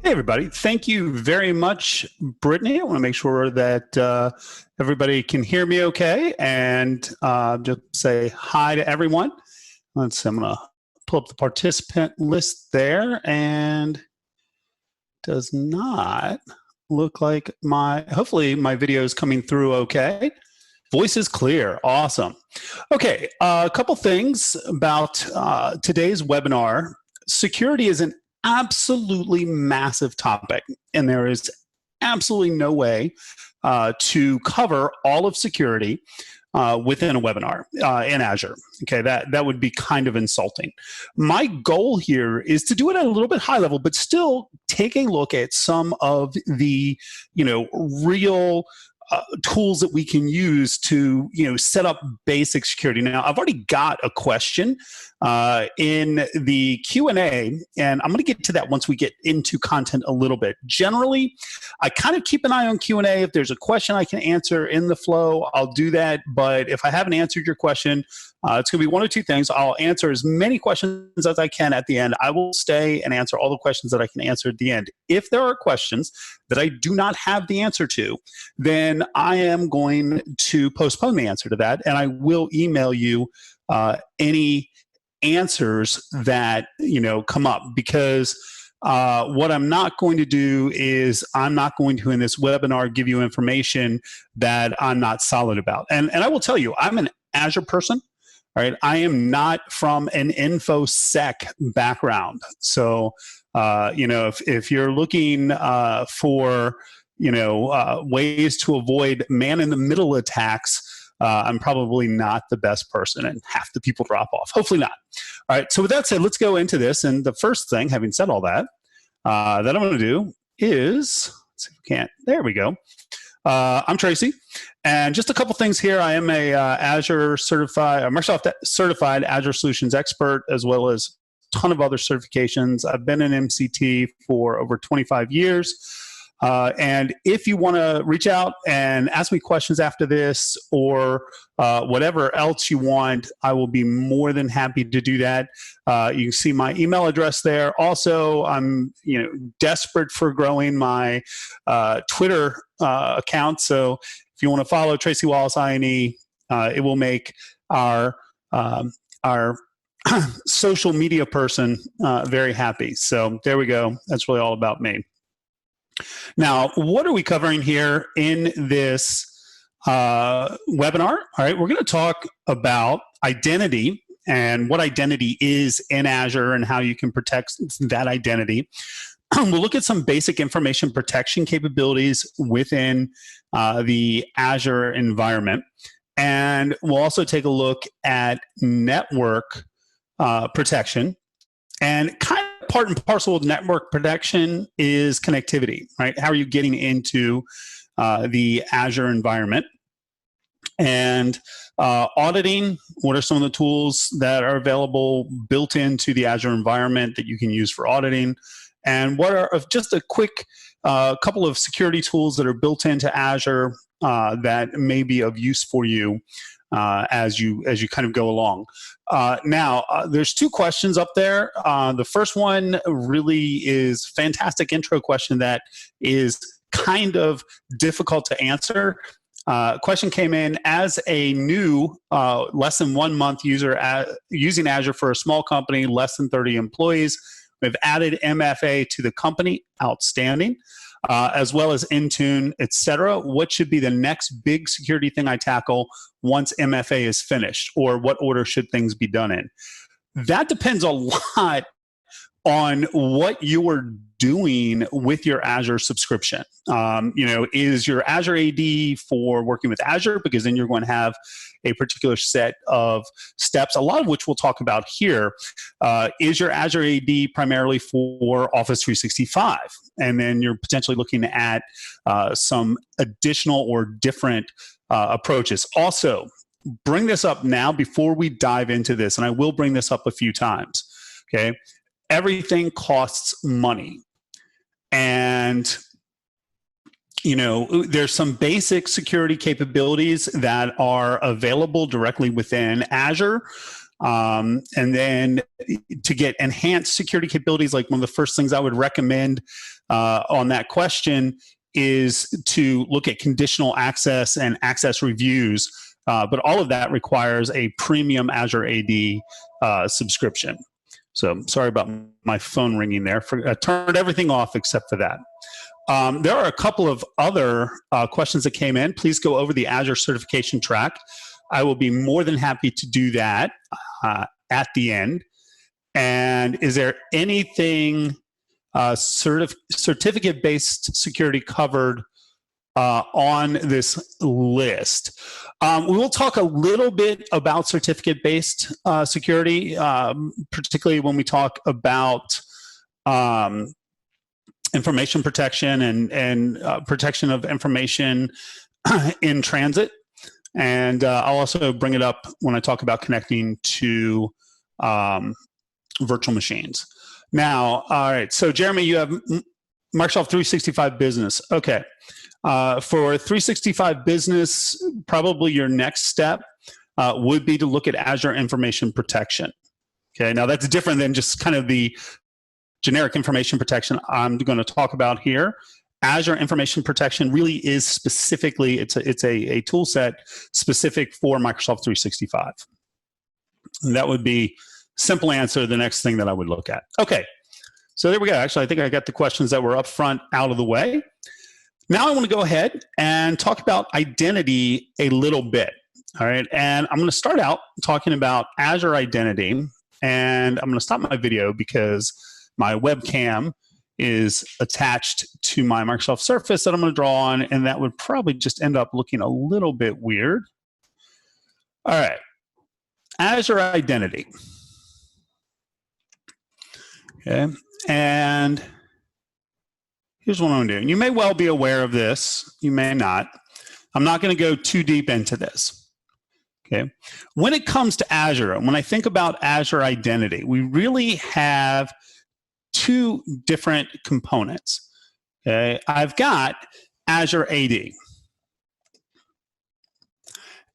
Hey, everybody. Thank you very much, Brittany. I want to make sure that everybody can hear me okay and just say hi to everyone. Let's see, I'm going to pull up the participant list there, and does not look like hopefully my video is coming through okay. Voice is clear. Awesome. Okay, a couple things about today's webinar. Security is an absolutely massive topic, and there is absolutely no way to cover all of security within a webinar in Azure. Okay, that would be kind of insulting. My goal here is to do it at a little bit high level, but still take a look at some of the real tools that we can use to set up basic security. Now, I've already got a question in the Q&A, and I'm going to get to that once we get into content a little bit. Generally, I kind of keep an eye on Q&A. If there's a question I can answer in the flow, I'll do that. But if I haven't answered your question, it's going to be one of two things. I'll answer as many questions as I can at the end. I will stay and answer all the questions that I can answer at the end. If there are questions that I do not have the answer to, then I am going to postpone the answer to that, and I will email you any answers that come up, because what I'm not going to do is I'm not going to in this webinar give you information that I'm not solid about. And I will tell you, I'm an Azure person. All right, I am not from an InfoSec background. So if you're looking for ways to avoid man-in-the-middle attacks, I'm probably not the best person, and half the people drop off. Hopefully not. All right, so with that said, let's go into this. And the first thing, having said all that, that I'm going to do is, let's see if we can't, there we go. I'm Tracy, and just a couple things here. I am a Azure certified, Microsoft certified Azure Solutions expert, as well as a ton of other certifications. I've been in MCT for over 25 years. And if you want to reach out and ask me questions after this, or whatever else you want, I will be more than happy to do that. You can see my email address there. Also, I'm desperate for growing my Twitter account. So if you want to follow Tracy Wallace INE, it will make our social media person very happy. So there we go. That's really all about me. Now, what are we covering here in this webinar? All right, we're going to talk about identity and what identity is in Azure and how you can protect that identity. We'll look at some basic information protection capabilities within the Azure environment. And we'll also take a look at network protection. And kind of part and parcel of network protection is connectivity, right? How are you getting into the Azure environment? And auditing, what are some of the tools that are available built into the Azure environment that you can use for auditing? And what are just a quick couple of security tools that are built into Azure that may be of use for you as you kind of go along. Now, there's two questions up there. The first one really is a fantastic intro question that is kind of difficult to answer. Question came in: as a new, less than 1 month user using Azure for a small company, less than 30 employees, we've added MFA to the company. Outstanding. As well as Intune, etc. What should be the next big security thing I tackle once MFA is finished, or what order should things be done in? That depends a lot on what you are doing with your Azure subscription. Is your Azure AD for working with Azure? Because then you're going to have a particular set of steps, a lot of which we'll talk about here. Is your Azure AD primarily for Office 365? And then you're potentially looking at some additional or different approaches. Also, bring this up now before we dive into this, and I will bring this up a few times, okay? Everything costs money. And there's some basic security capabilities that are available directly within Azure. And then to get enhanced security capabilities, like one of the first things I would recommend on that question is to look at conditional access and access reviews, but all of that requires a premium Azure AD subscription. So sorry about my phone ringing there. I turned everything off except for that. There are a couple of other questions that came in. Please go over the Azure certification track. I will be more than happy to do that at the end. And is there anything certificate-based security covered on this list? We will talk a little bit about certificate-based security, particularly when we talk about information protection and protection of information in transit. And I'll also bring it up when I talk about connecting to virtual machines. Now, all right, so Jeremy, you have Microsoft 365 Business. Okay. For 365 Business, probably your next step would be to look at Azure Information Protection. Okay, now that's different than just kind of the generic information protection I'm going to talk about here. Azure Information Protection really is specifically, it's a tool set specific for Microsoft 365. And that would be simple answer, the next thing that I would look at. Okay, so there we go. Actually, I think I got the questions that were up front out of the way. Now I want to go ahead and talk about identity a little bit. All right, and I'm going to start out talking about Azure Identity, and I'm going to stop my video because my webcam is attached to my Microsoft Surface that I'm going to draw on, and that would probably just end up looking a little bit weird. All right, Azure Identity. Okay, and here's what I'm doing. You may well be aware of this. You may not. I'm not going to go too deep into this. Okay. When it comes to Azure, and when I think about Azure Identity, we really have two different components. Okay. I've got Azure AD.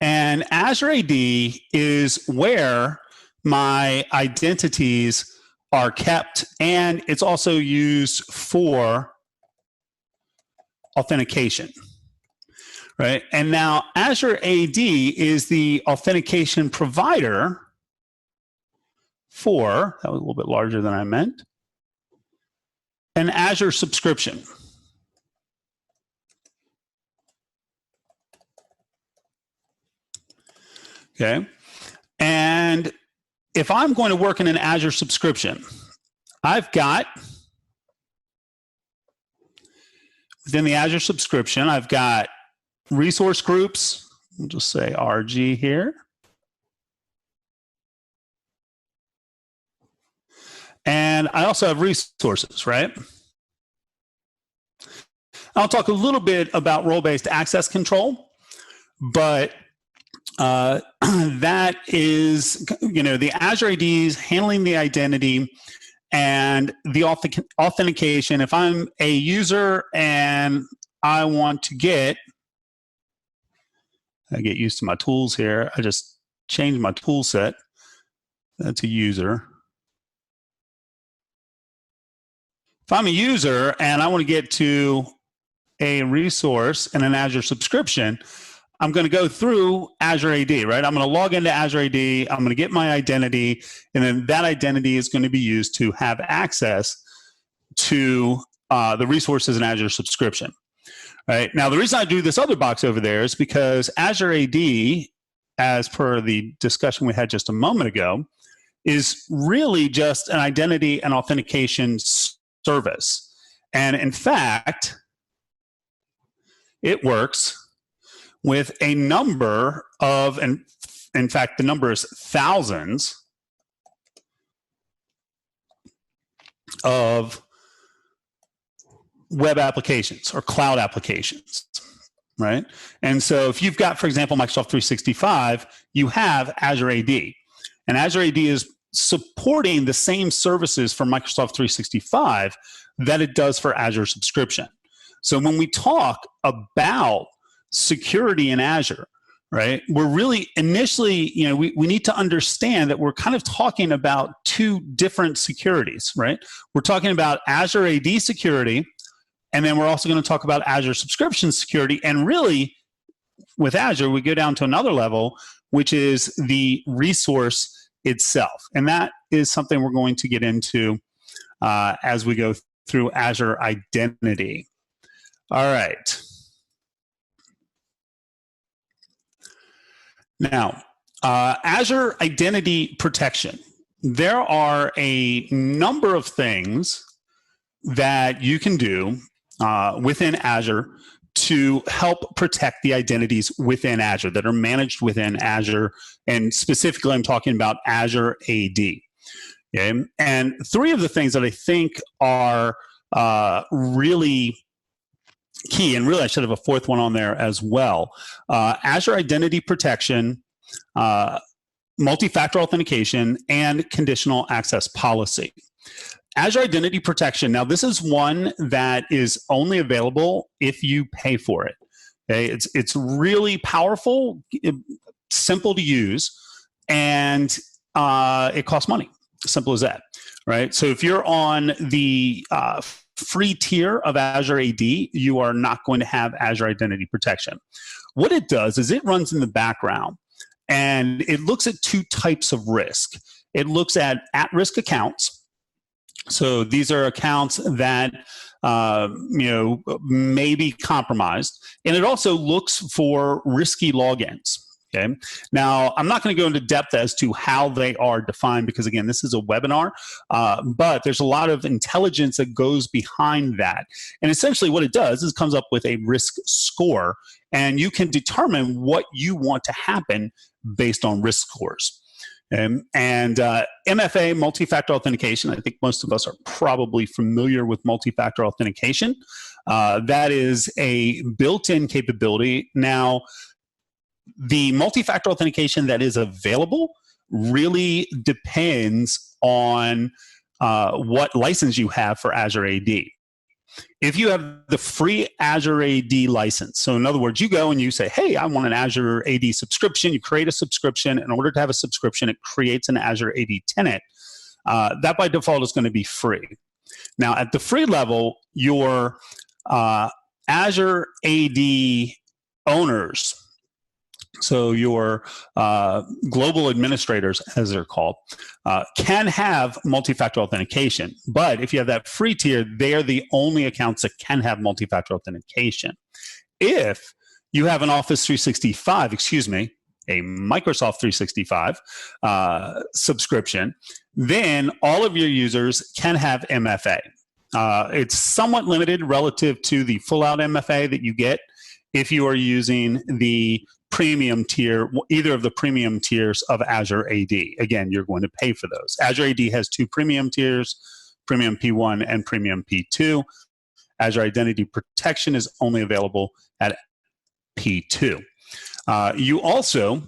And Azure AD is where my identities are kept, and it's also used for authentication, right? And now Azure AD is the authentication provider for, that was a little bit larger than I meant, an Azure subscription. Okay, and if I'm going to work in an Azure subscription, I've got, within the Azure subscription, I've got resource groups. We'll just say RG here. And I also have resources, right? I'll talk a little bit about role-based access control, but that is, the Azure ADs handling the identity and the authentication. If I'm a user and I want to get used to my tools here. I just changed my tool set. That's a user. If I'm a user and I want to get to a resource in an Azure subscription, I'm going to go through Azure AD, right? I'm going to log into Azure AD. I'm going to get my identity, and then that identity is going to be used to have access to the resources in Azure subscription, right? Now, the reason I do this other box over there is because Azure AD, as per the discussion we had just a moment ago, is really just an identity and authentication service. And in fact, it works with a number of, and in fact, the number is thousands of web applications or cloud applications, right? And so if you've got, for example, Microsoft 365, you have Azure AD. And Azure AD is supporting the same services for Microsoft 365 that it does for Azure subscription. So when we talk about security in Azure, right, we're really initially, we need to understand that we're kind of talking about two different securities, right? We're talking about Azure AD security And then we're also going to talk about Azure subscription security. And really, with Azure, we go down to another level, which is the resource itself. And that is something we're going to get into as we go through Azure Identity. All right. Now, Azure Identity Protection. There are a number of things that you can do within Azure to help protect the identities within Azure that are managed within Azure. And specifically, I'm talking about Azure AD. Okay? And three of the things that I think are really key, and really I should have a fourth one on there as well. Azure Identity Protection, multi-factor authentication, and conditional access policy. Azure Identity Protection, now this is one that is only available if you pay for it. Okay? It's really powerful, simple to use, and it costs money. Simple as that, right? So if you're on the free tier of Azure AD, you are not going to have Azure Identity Protection. What it does is it runs in the background, and it looks at two types of risk. It looks at-risk accounts. So these are accounts that may be compromised, and it also looks for risky logins. Okay. Now, I'm not going to go into depth as to how they are defined because, again, this is a webinar, but there's a lot of intelligence that goes behind that. And essentially what it does is it comes up with a risk score, and you can determine what you want to happen based on risk scores. And MFA, multi-factor authentication, I think most of us are probably familiar with multi-factor authentication. That is a built-in capability. Now, the multi-factor authentication that is available really depends on what license you have for Azure AD. If you have the free Azure AD license, so in other words, you go and you say, hey, I want an Azure AD subscription. You create a subscription. In order to have a subscription, it creates an Azure AD tenant. That by default is going to be free. Now, at the free level, your Azure AD owners, so your global administrators, as they're called, can have multi-factor authentication. But if you have that free tier, they are the only accounts that can have multi-factor authentication. If you have an Office 365, a Microsoft 365 subscription, then all of your users can have MFA. It's somewhat limited relative to the full-out MFA that you get if you are using the premium tier, either of the premium tiers of Azure AD. Again, you're going to pay for those. Azure AD has two premium tiers, Premium P1 and Premium P2. Azure Identity Protection is only available at P2. You also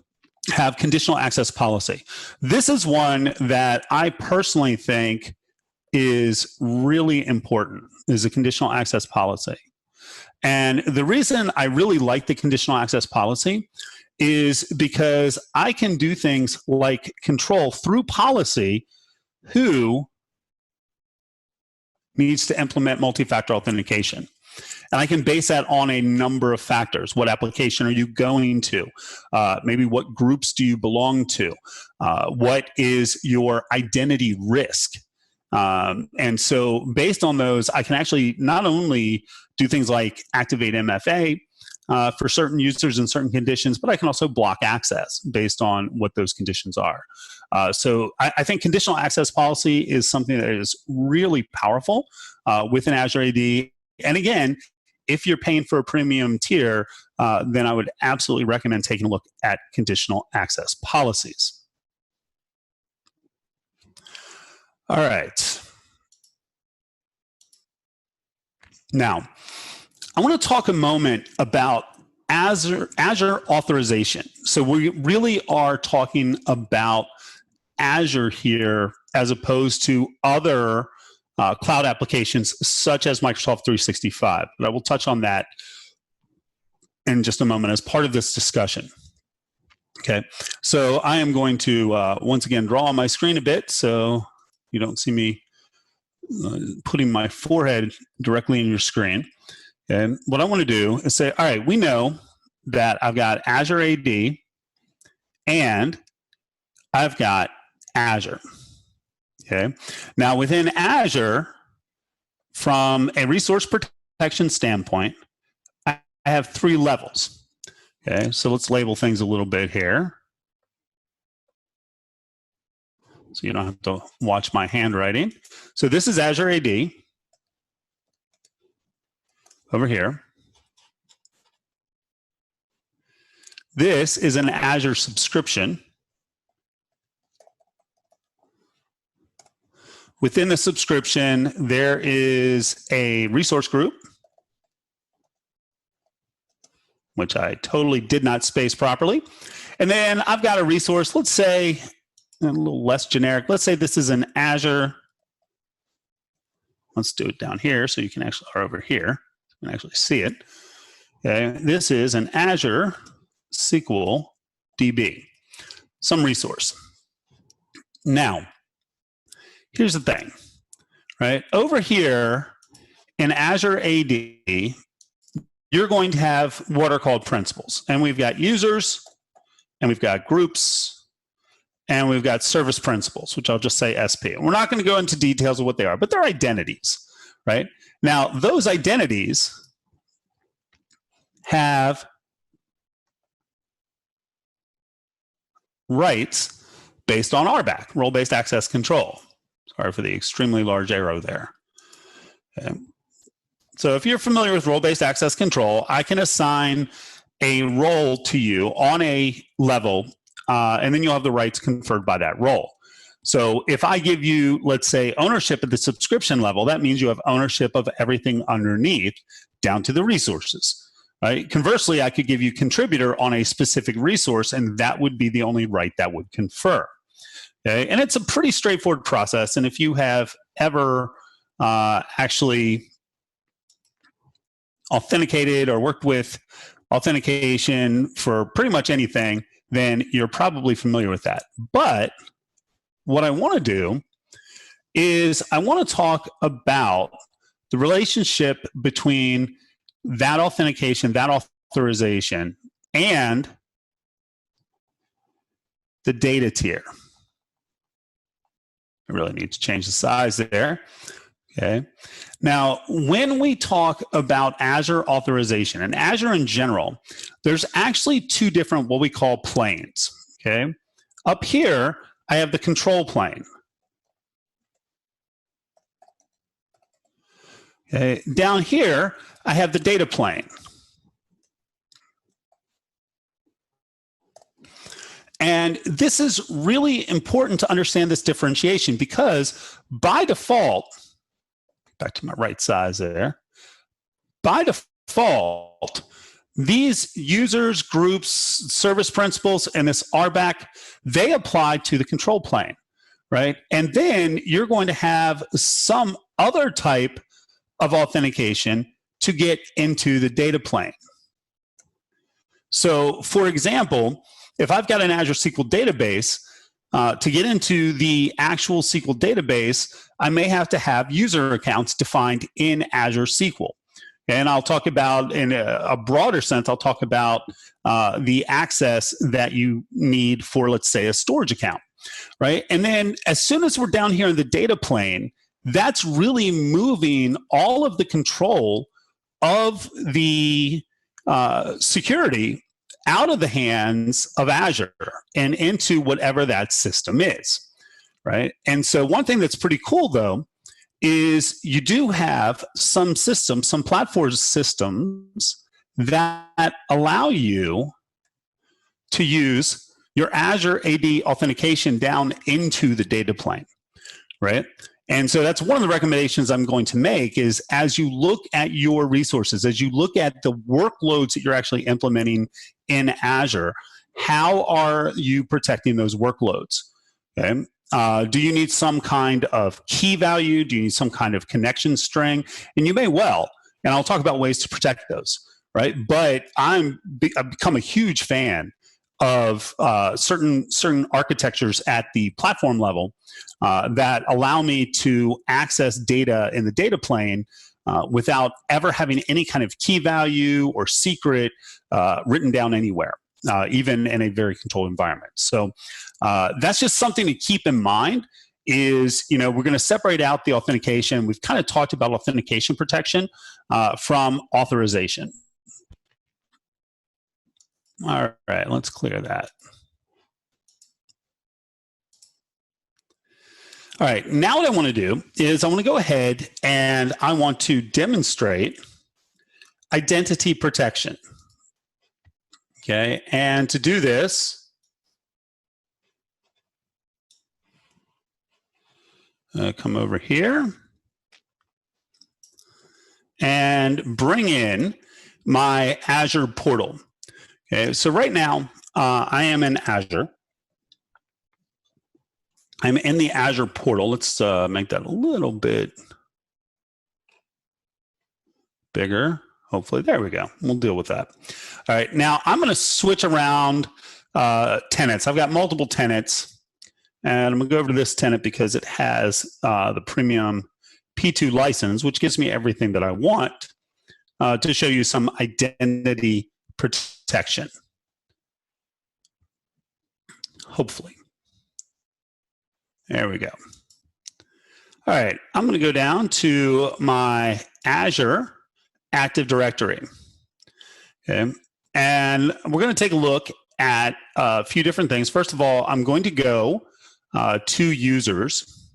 have conditional access policy. This is one that I personally think is really important, is a conditional access policy. And the reason I really like the conditional access policy is because I can do things like control through policy who needs to implement multi-factor authentication. And I can base that on a number of factors. What application are you going to? Maybe what groups do you belong to? What is your identity risk? And so based on those, I can actually not only do things like activate MFA for certain users in certain conditions, but I can also block access based on what those conditions are. So I think conditional access policy is something that is really powerful within Azure AD. And again, if you're paying for a premium tier, then I would absolutely recommend taking a look at conditional access policies. All right. Now, I want to talk a moment about Azure Authorization. So we really are talking about Azure here as opposed to other cloud applications such as Microsoft 365. But I will touch on that in just a moment as part of this discussion. Okay, so I am going to once again draw on my screen a bit so you don't see me putting my forehead directly in your screen. And what I want to do is say, all right, we know that I've got Azure AD and I've got Azure. Okay. Now within Azure, from a resource protection standpoint, I have 3 levels. Okay. So let's label things a little bit here, so you don't have to watch my handwriting. So this is Azure AD over here. This is an Azure subscription. Within the subscription, there is a resource group, which I totally did not space properly. And then I've got a resource, let's say, a little less generic. Let's say this is an Azure. Let's do it down here so you can actually, or over here, you can actually see it. Okay, this is an Azure SQL DB, some resource. Now, here's the thing, right? Over here in Azure AD, you're going to have what are called principals. And we've got users, and we've got groups, and we've got service principals, which I'll just say SP. And we're not going to go into details of what they are, but they're identities, right? Now, those identities have rights based on RBAC, role-based access control. Sorry for the extremely large arrow there. Okay. So if you're familiar with role-based access control, I can assign a role to you on a level, and then you'll have the rights conferred by that role. So if I give you, let's say, ownership at the subscription level, that means you have ownership of everything underneath down to the resources. Right? Conversely, I could give you contributor on a specific resource, and that would be the only right that would confer. Okay? And it's a pretty straightforward process. And if you have ever actually authenticated or worked with authentication for pretty much anything, then you're probably familiar with that. But what I want to do is I want to talk about the relationship between that authentication, that authorization, and the data tier. I really need to change the size there. Okay. Now, when we talk about Azure authorization and Azure in general, there's actually 2 different what we call planes. Okay. Up here, I have the control plane. Okay. Down here, I have the data plane. And this is really important to understand this differentiation, because by default, back to my right size there, by default, these users, groups, service principals, and this RBAC, they apply to the control plane, right? And then you're going to have some other type of authentication to get into the data plane. So, for example, if I've got an Azure SQL database, to get into the actual SQL database, I may have to have user accounts defined in Azure SQL. And I'll talk about, in a broader sense, I'll talk about the access that you need for, let's say, a storage account, right? And then as soon as we're down here in the data plane, that's really moving all of the control of the security out of the hands of Azure and into whatever that system is, right? And so one thing that's pretty cool, though, is you do have some systems, some platform systems that allow you to use your Azure AD authentication down into the data plane, right? And so that's one of the recommendations I'm going to make is, as you look at your resources, as you look at the workloads that you're actually implementing in Azure, how are you protecting those workloads? Okay. Do you need some kind of key value? Do you need some kind of connection string? And you may well, and I'll talk about ways to protect those, right? But I've become a huge fan certain architectures at the platform level that allow me to access data in the data plane without ever having any kind of key value or secret written down anywhere, even in a very controlled environment. So that's just something to keep in mind. Is, we're going to separate out the authentication. We've kind of talked about authentication protection from authorization. All right, let's clear that. All right, now what I want to do is I want to go ahead and I want to demonstrate identity protection. Okay, and to do this, come over here and bring in my Azure portal. Okay, so right now I am in Azure. I'm in the Azure portal. Let's make that a little bit bigger. Hopefully, there we go. We'll deal with that. All right, now I'm going to switch around tenants. I've got multiple tenants, and I'm going to go over to this tenant because it has the premium P2 license, which gives me everything that I want to show you some identity protection. Hopefully. There we go. All right, I'm going to go down to my Azure Active Directory. Okay, and we're going to take a look at a few different things. First of all, I'm going to go to users.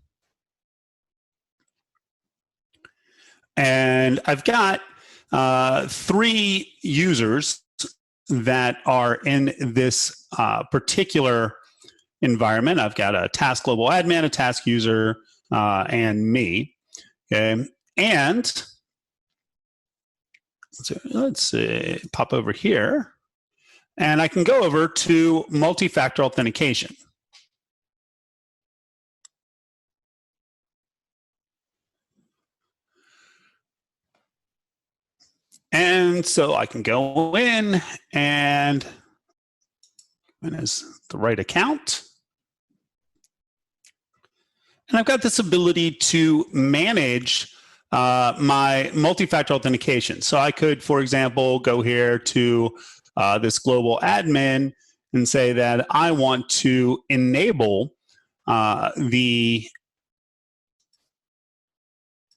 And I've got 3 users that are in this particular environment. I've got a task global admin, a task user, and me. Okay, and let's pop over here, and I can go over to multi-factor authentication. And so I can go in and is the right account. And I've got this ability to manage my multi-factor authentication. So I could, for example, go here to this global admin and say that I want to enable the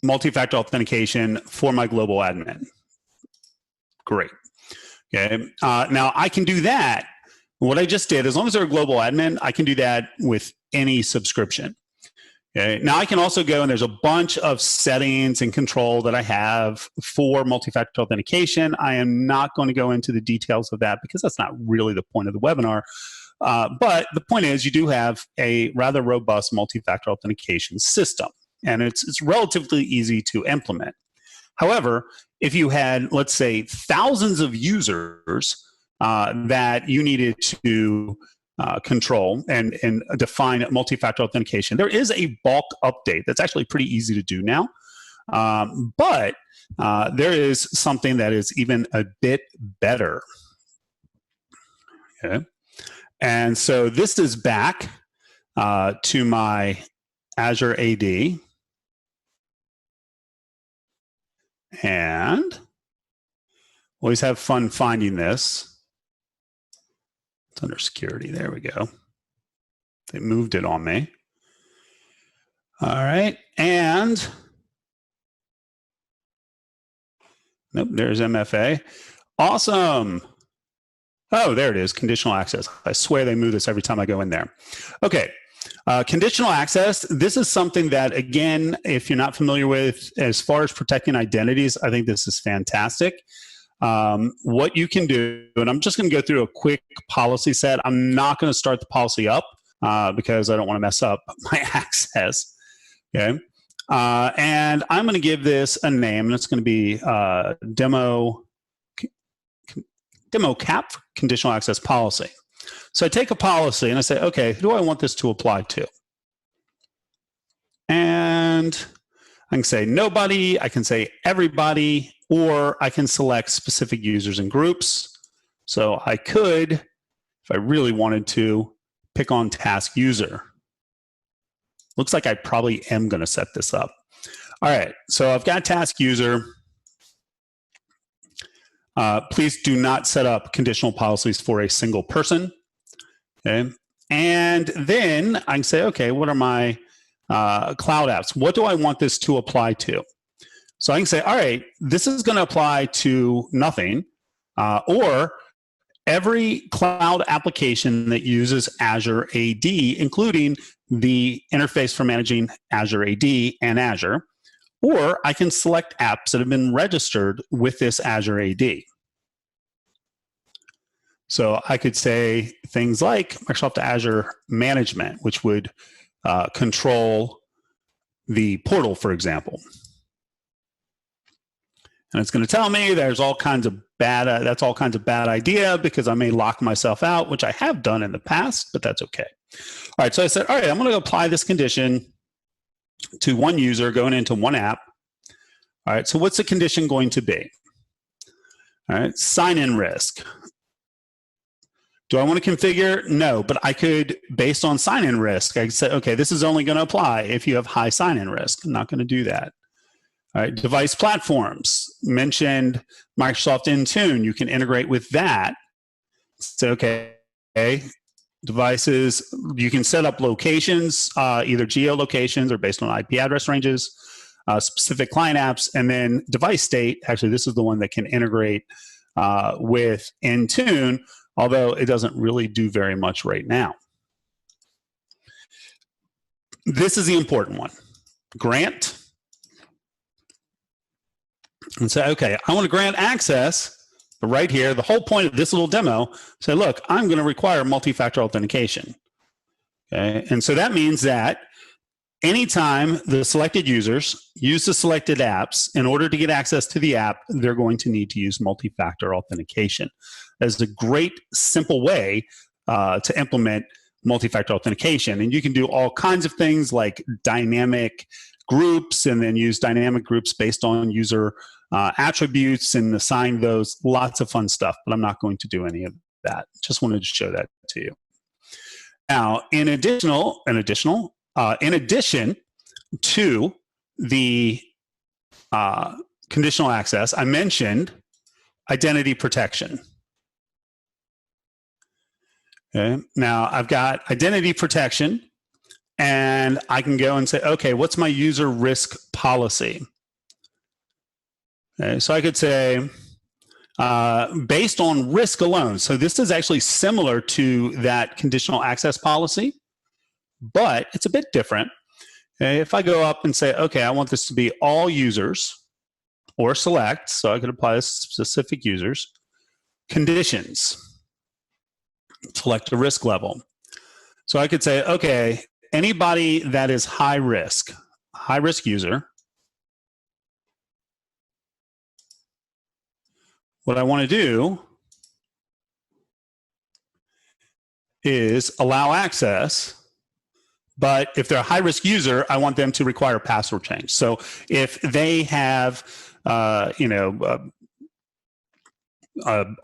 multi-factor authentication for my global admin. Great. Okay. Now I can do that. What I just did, as long as they're a global admin, I can do that with any subscription. Okay. Now I can also go and there's a bunch of settings and control that I have for multi-factor authentication. I am not going to go into the details of that because that's not really the point of the webinar. But the point is you do have a rather robust multi-factor authentication system, and it's relatively easy to implement. However, if you had, let's say, thousands of users that you needed to control and define multi-factor authentication, there is a bulk update that's actually pretty easy to do now. But there is something that is even a bit better. Okay. And so this is back to my Azure AD. And always have fun finding this. It's under security. There we go. They moved it on me. All right. And nope, there's MFA. Awesome. Oh, there it is. Conditional access. I swear they move this every time I go in there. Okay. Conditional access, this is something that, again, if you're not familiar with, as far as protecting identities, I think this is fantastic. What you can do, and I'm just going to go through a quick policy set. I'm not going to start the policy up because I don't want to mess up my access. Okay. And I'm going to give this a name, and it's going to be demo cap conditional access policy. So I take a policy and I say, okay, who do I want this to apply to? And I can say nobody, I can say everybody, or I can select specific users and groups. So I could if I really wanted to pick on task user. Looks like I probably am going to set this up. All right, so I've got task user. Please do not set up conditional policies for a single person. Okay, and then I can say, okay, what are my cloud apps? What do I want this to apply to? So I can say, all right, this is going to apply to nothing, or every cloud application that uses Azure AD, including the interface for managing Azure AD and Azure, or I can select apps that have been registered with this Azure AD. So I could say things like Microsoft Azure Management, which would control the portal, for example. And it's going to tell me there's all kinds of bad, that's all kinds of bad idea because I may lock myself out, which I have done in the past, but that's okay. All right, so I said, all right, I'm going to apply this condition to one user going into one app. All right, so what's the condition going to be? All right, sign-in risk. Do I want to configure? No, but I could, based on sign-in risk, I could say, okay, this is only going to apply if you have high sign-in risk. I'm not going to do that. All right, device platforms. Mentioned Microsoft Intune. You can integrate with that. So, okay, devices, you can set up locations, either geolocations or based on IP address ranges, specific client apps, and then device state. Actually, this is the one that can integrate with Intune, although it doesn't really do very much right now. This is the important one. Grant. And say, okay, I want to grant access, but right here, the whole point of this little demo, say, look, I'm going to require multi-factor authentication. Okay, and so that means that anytime the selected users use the selected apps, in order to get access to the app, they're going to need to use multi-factor authentication. That's a great, simple way to implement multi-factor authentication. And you can do all kinds of things like dynamic groups, and then use dynamic groups based on user attributes and assign those. Lots of fun stuff, but I'm not going to do any of that. Just wanted to show that to you. Now, in addition to the conditional access, I mentioned identity protection. Okay. Now, I've got identity protection, and I can go and say, okay, what's my user risk policy? Okay, so I could say, based on risk alone. So this is actually similar to that conditional access policy, but it's a bit different. Okay, if I go up and say, okay, I want this to be all users, or select, so I could apply this to specific users, conditions, select a risk level. So I could say, okay, anybody that is high risk user, what I want to do is allow access, but if they're a high-risk user, I want them to require password change. So if they have,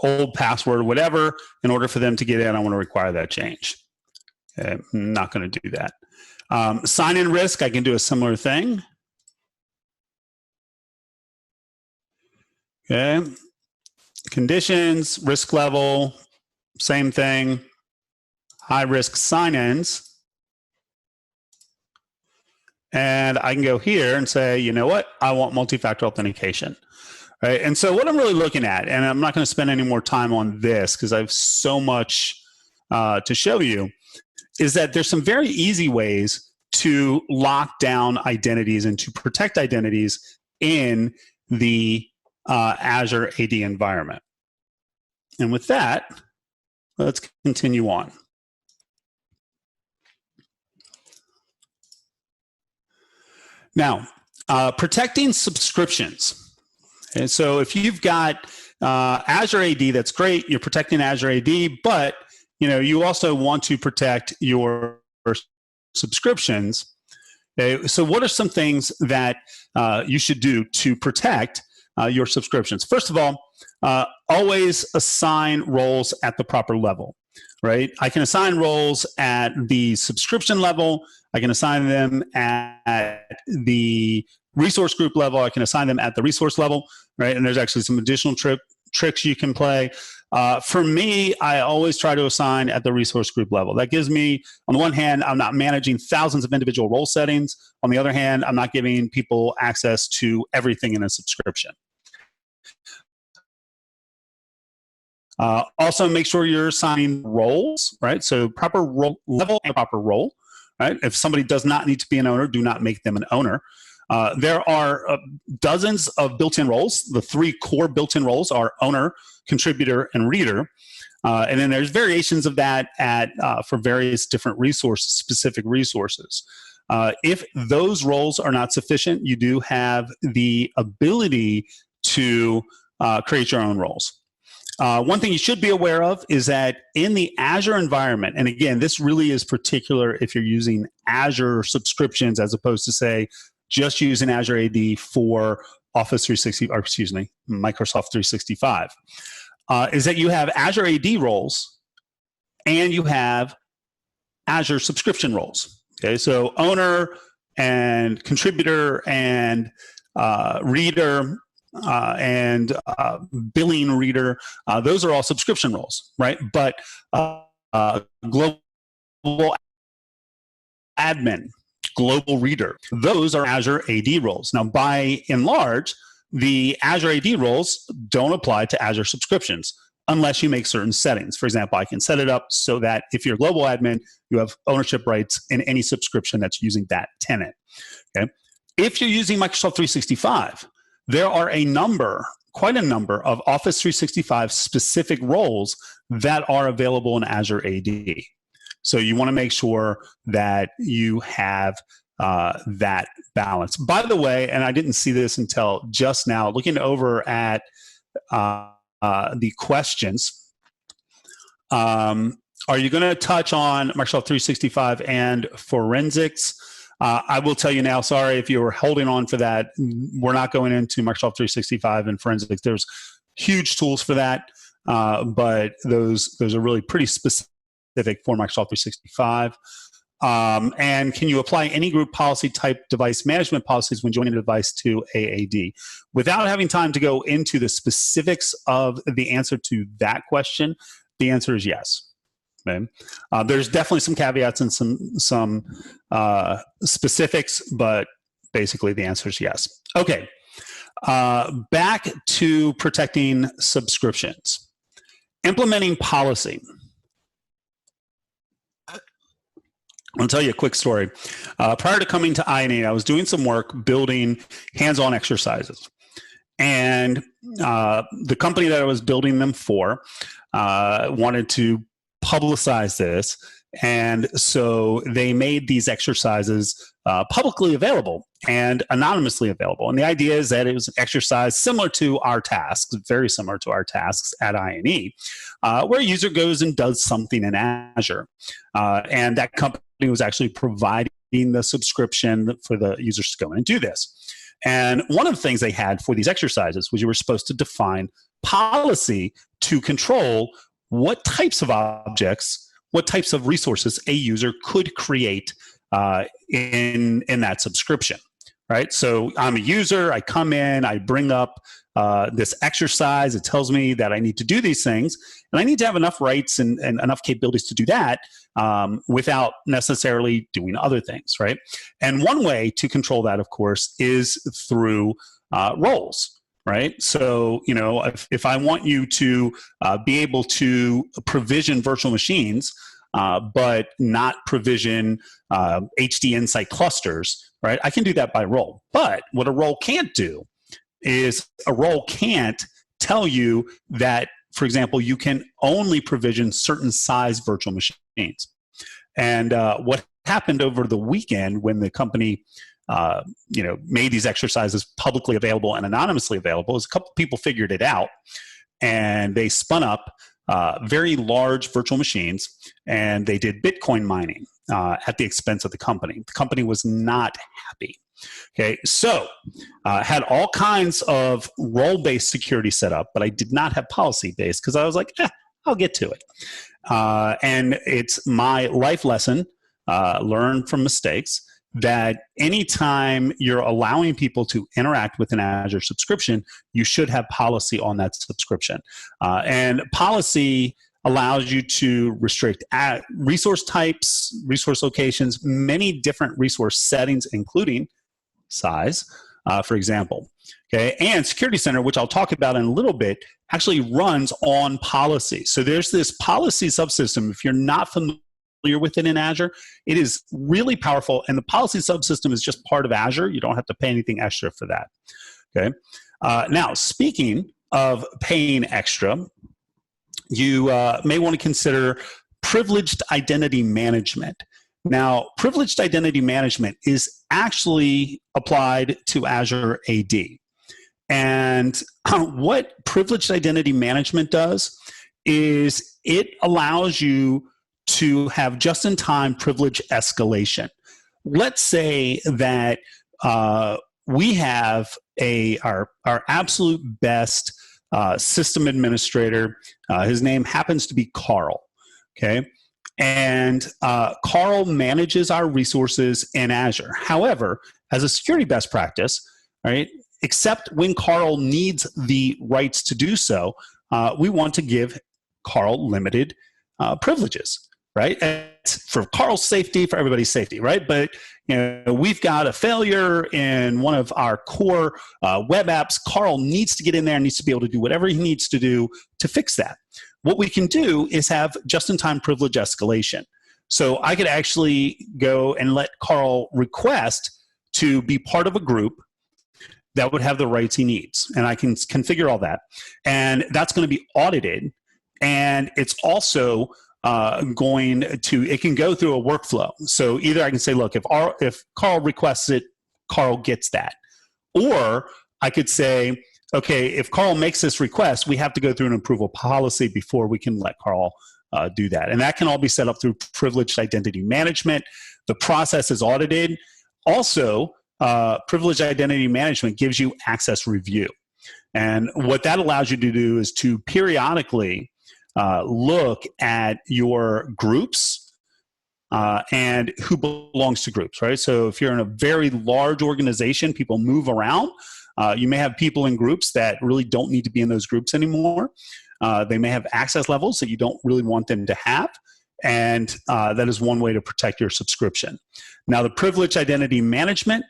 old password, whatever, in order for them to get in, I want to require that change. Okay, I'm not going to do that. Sign-in risk, I can do a similar thing. Okay. Conditions, risk level, same thing. High-risk sign-ins. And I can go here and say, you know what? I want multi-factor authentication. Right? And so what I'm really looking at, and I'm not going to spend any more time on this because I have so much to show you, is that there's some very easy ways to lock down identities and to protect identities in the Azure AD environment. And with that, let's continue on. Now, protecting subscriptions. And so if you've got Azure AD, that's great. You're protecting Azure AD, but you also want to protect your subscriptions. Okay? So what are some things that you should do to protect your subscriptions? First of all, always assign roles at the proper level. right? I can assign roles at the subscription level. I can assign them at the resource group level. I can assign them at the resource level, right? And there's actually some additional tricks you can play. For me, I always try to assign at the resource group level. That gives me, on the one hand, I'm not managing thousands of individual role settings. On the other hand, I'm not giving people access to everything in a subscription. Also, make sure you're assigning roles, right? So proper role level and proper role, right? If somebody does not need to be an owner, do not make them an owner. There are dozens of built-in roles. The three core built-in roles are owner, contributor, and reader. And then there's variations of that for various different resources, specific resources. If those roles are not sufficient, you do have the ability to create your own roles. One thing you should be aware of is that in the Azure environment, and again, this really is particular if you're using Azure subscriptions as opposed to, say, just using Azure AD for Office 360, or excuse me, Microsoft 365, is that you have Azure AD roles and you have Azure subscription roles. Okay, so owner and contributor and reader and billing reader, those are all subscription roles, right? But global admin, global reader, those are Azure AD roles. Now, by and large, the Azure AD roles don't apply to Azure subscriptions unless you make certain settings. For example, I can set it up so that if you're global admin, you have ownership rights in any subscription that's using that tenant. Okay. If you're using Microsoft 365, there are quite a number of Office 365 specific roles that are available in Azure AD. So you want to make sure that you have that balance. By the way, and I didn't see this until just now, looking over at the questions, are you going to touch on Microsoft 365 and forensics? I will tell you now, sorry if you were holding on for that, we're not going into Microsoft 365 and forensics. There's huge tools for that, but those are really pretty specific for Microsoft 365. And can you apply any group policy type device management policies when joining a device to AAD? Without having time to go into the specifics of the answer to that question, the answer is yes. Okay. There's definitely some caveats and some specifics, but basically the answer is yes. Okay. Back to protecting subscriptions. Implementing policy. I'll tell you a quick story. Prior to coming to INE, I was doing some work building hands-on exercises. And the company that I was building them for wanted to publicize this. And so they made these exercises publicly available and anonymously available. And the idea is that it was an exercise similar to our tasks, very similar to our tasks at INE, where a user goes and does something in Azure. And that company was actually providing the subscription for the users to go in and do this. And one of the things they had for these exercises was you were supposed to define policy to control what types of objects, what types of resources a user could create in that subscription, right? So I'm a user, I come in, I bring up this exercise, it tells me that I need to do these things, and I need to have enough rights and enough capabilities to do that without necessarily doing other things, right? And one way to control that, of course, is through roles. Right. So, you know, if I want you to be able to provision virtual machines, but not provision HD Insight clusters, right, I can do that by role. But what a role can't do is a role can't tell you that, for example, you can only provision certain size virtual machines. And what happened over the weekend when the company made these exercises publicly available and anonymously available, is a couple people figured it out, and they spun up very large virtual machines, and they did Bitcoin mining at the expense of the company. The company was not happy. Okay, so had all kinds of role-based security set up, but I did not have policy-based because I was like, I'll get to it. And it's my life lesson, learn from mistakes, that anytime you're allowing people to interact with an Azure subscription, you should have policy on that subscription. And policy allows you to restrict resource types, resource locations, many different resource settings, including size, for example. Okay, and Security Center, which I'll talk about in a little bit, actually runs on policy. So there's this policy subsystem. If you're not familiar with it in Azure, it is really powerful, and the policy subsystem is just part of Azure. You don't have to pay anything extra for that. Okay. Now, speaking of paying extra, you may want to consider privileged identity management. Now, privileged identity management is actually applied to Azure AD. And what privileged identity management does is it allows you to have just-in-time privilege escalation. Let's say that we have our absolute best system administrator. His name happens to be Carl, okay? And Carl manages our resources in Azure. However, as a security best practice, right, except when Carl needs the rights to do so, we want to give Carl limited privileges, right? It's for Carl's safety, for everybody's safety, right? But we've got a failure in one of our core web apps. Carl needs to get in there and needs to be able to do whatever he needs to do to fix that. What we can do is have just-in-time privilege escalation. So I could actually go and let Carl request to be part of a group that would have the rights he needs. And I can configure all that. And that's going to be audited. And it's also it can go through a workflow. So either I can say, look, if Carl requests it, Carl gets that. Or I could say, okay, if Carl makes this request, we have to go through an approval policy before we can let Carl do that. And that can all be set up through privileged identity management. The process is audited. Also, privileged identity management gives you access review. And what that allows you to do is to periodically look at your groups and who belongs to groups, right? So if you're in a very large organization, people move around. You may have people in groups that really don't need to be in those groups anymore. They may have access levels that you don't really want them to have. And that is one way to protect your subscription. Now, the privileged identity management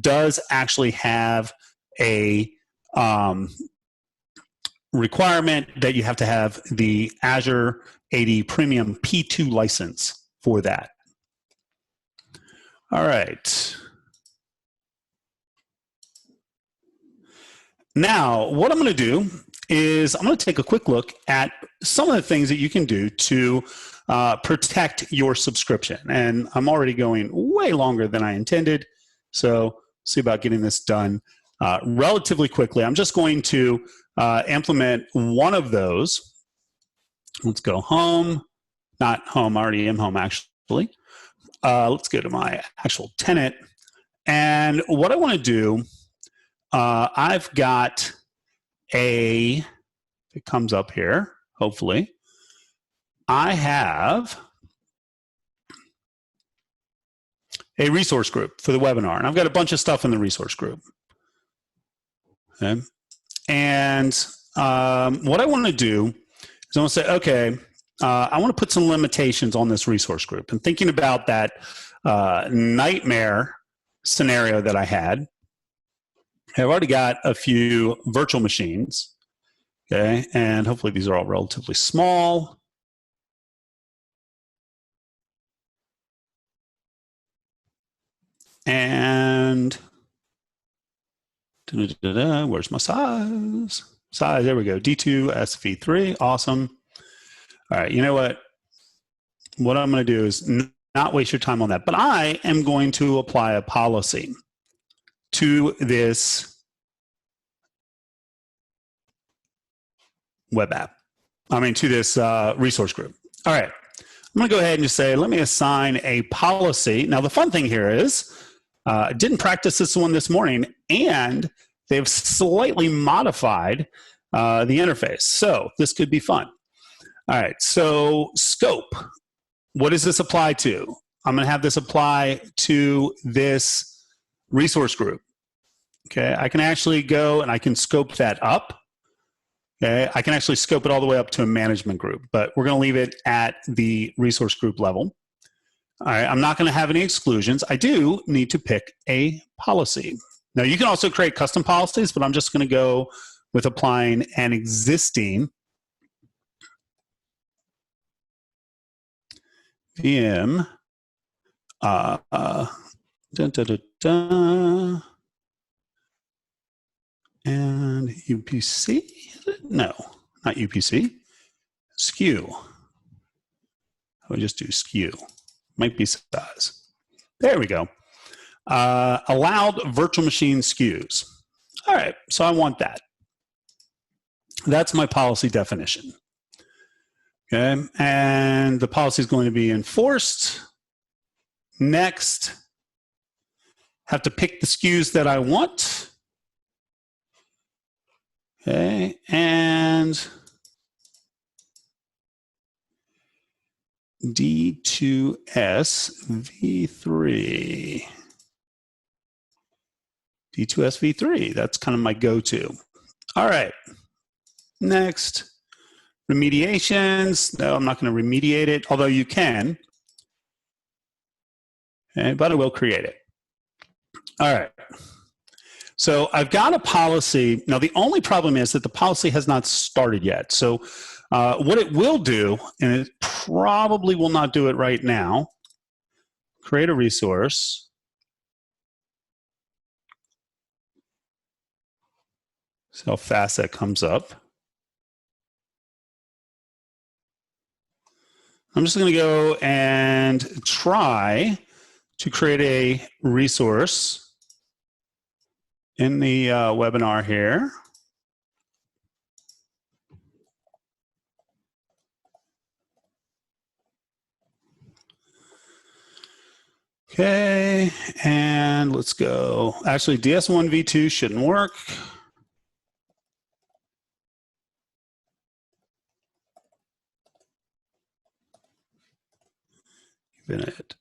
does actually have a requirement that you have to have the Azure AD Premium P2 license for that. All right. Now, what I'm going to do is I'm going to take a quick look at some of the things that you can do to protect your subscription. And I'm already going way longer than I intended, so see about getting this done relatively quickly. I'm just going to implement one of those. Let's go home. Not home, I already am home actually. Let's go to my actual tenant. And what I want to do, I've got it comes up here, hopefully. I have a resource group for the webinar, and I've got a bunch of stuff in the resource group. Okay. And what I want to do is I want to say, okay, I want to put some limitations on this resource group. And thinking about that nightmare scenario that I had, I've already got a few virtual machines, okay, and hopefully these are all relatively small. And where's my size? Size, there we go, D2 SV3, awesome. All right, you know what? What I'm going to do is not waste your time on that, but I am going to apply a policy to this web app. To this resource group. All right, I'm going to go ahead and just say, let me assign a policy. Now, the fun thing here is, I didn't practice this one this morning, and they've slightly modified the interface. So this could be fun. All right, so scope. What does this apply to? I'm going to have this apply to this resource group. Okay, I can actually go and I can scope that up. Okay, I can actually scope it all the way up to a management group, but we're going to leave it at the resource group level. All right, I'm not going to have any exclusions. I do need to pick a policy. Now, you can also create custom policies, but I'm just going to go with applying an existing VM and UPC? No, not UPC. SKU. I would just do SKU. Might be size. There we go. Allowed virtual machine SKUs. All right, so I want that. That's my policy definition. Okay, and the policy is going to be enforced. Next, have to pick the SKUs that I want. Okay, and D2S V3. D2S V3, that's kind of my go-to. All right, next, remediations. No, I'm not going to remediate it, although you can. Okay, but I will create it. All right. So I've got a policy. Now, the only problem is that the policy has not started yet. So what it will do, and it probably will not do it right now, create a resource. See how fast that comes up. I'm just going to go and try to create a resource in the webinar here. Okay, and let's go. Actually, DS1 V2 shouldn't work. Give it.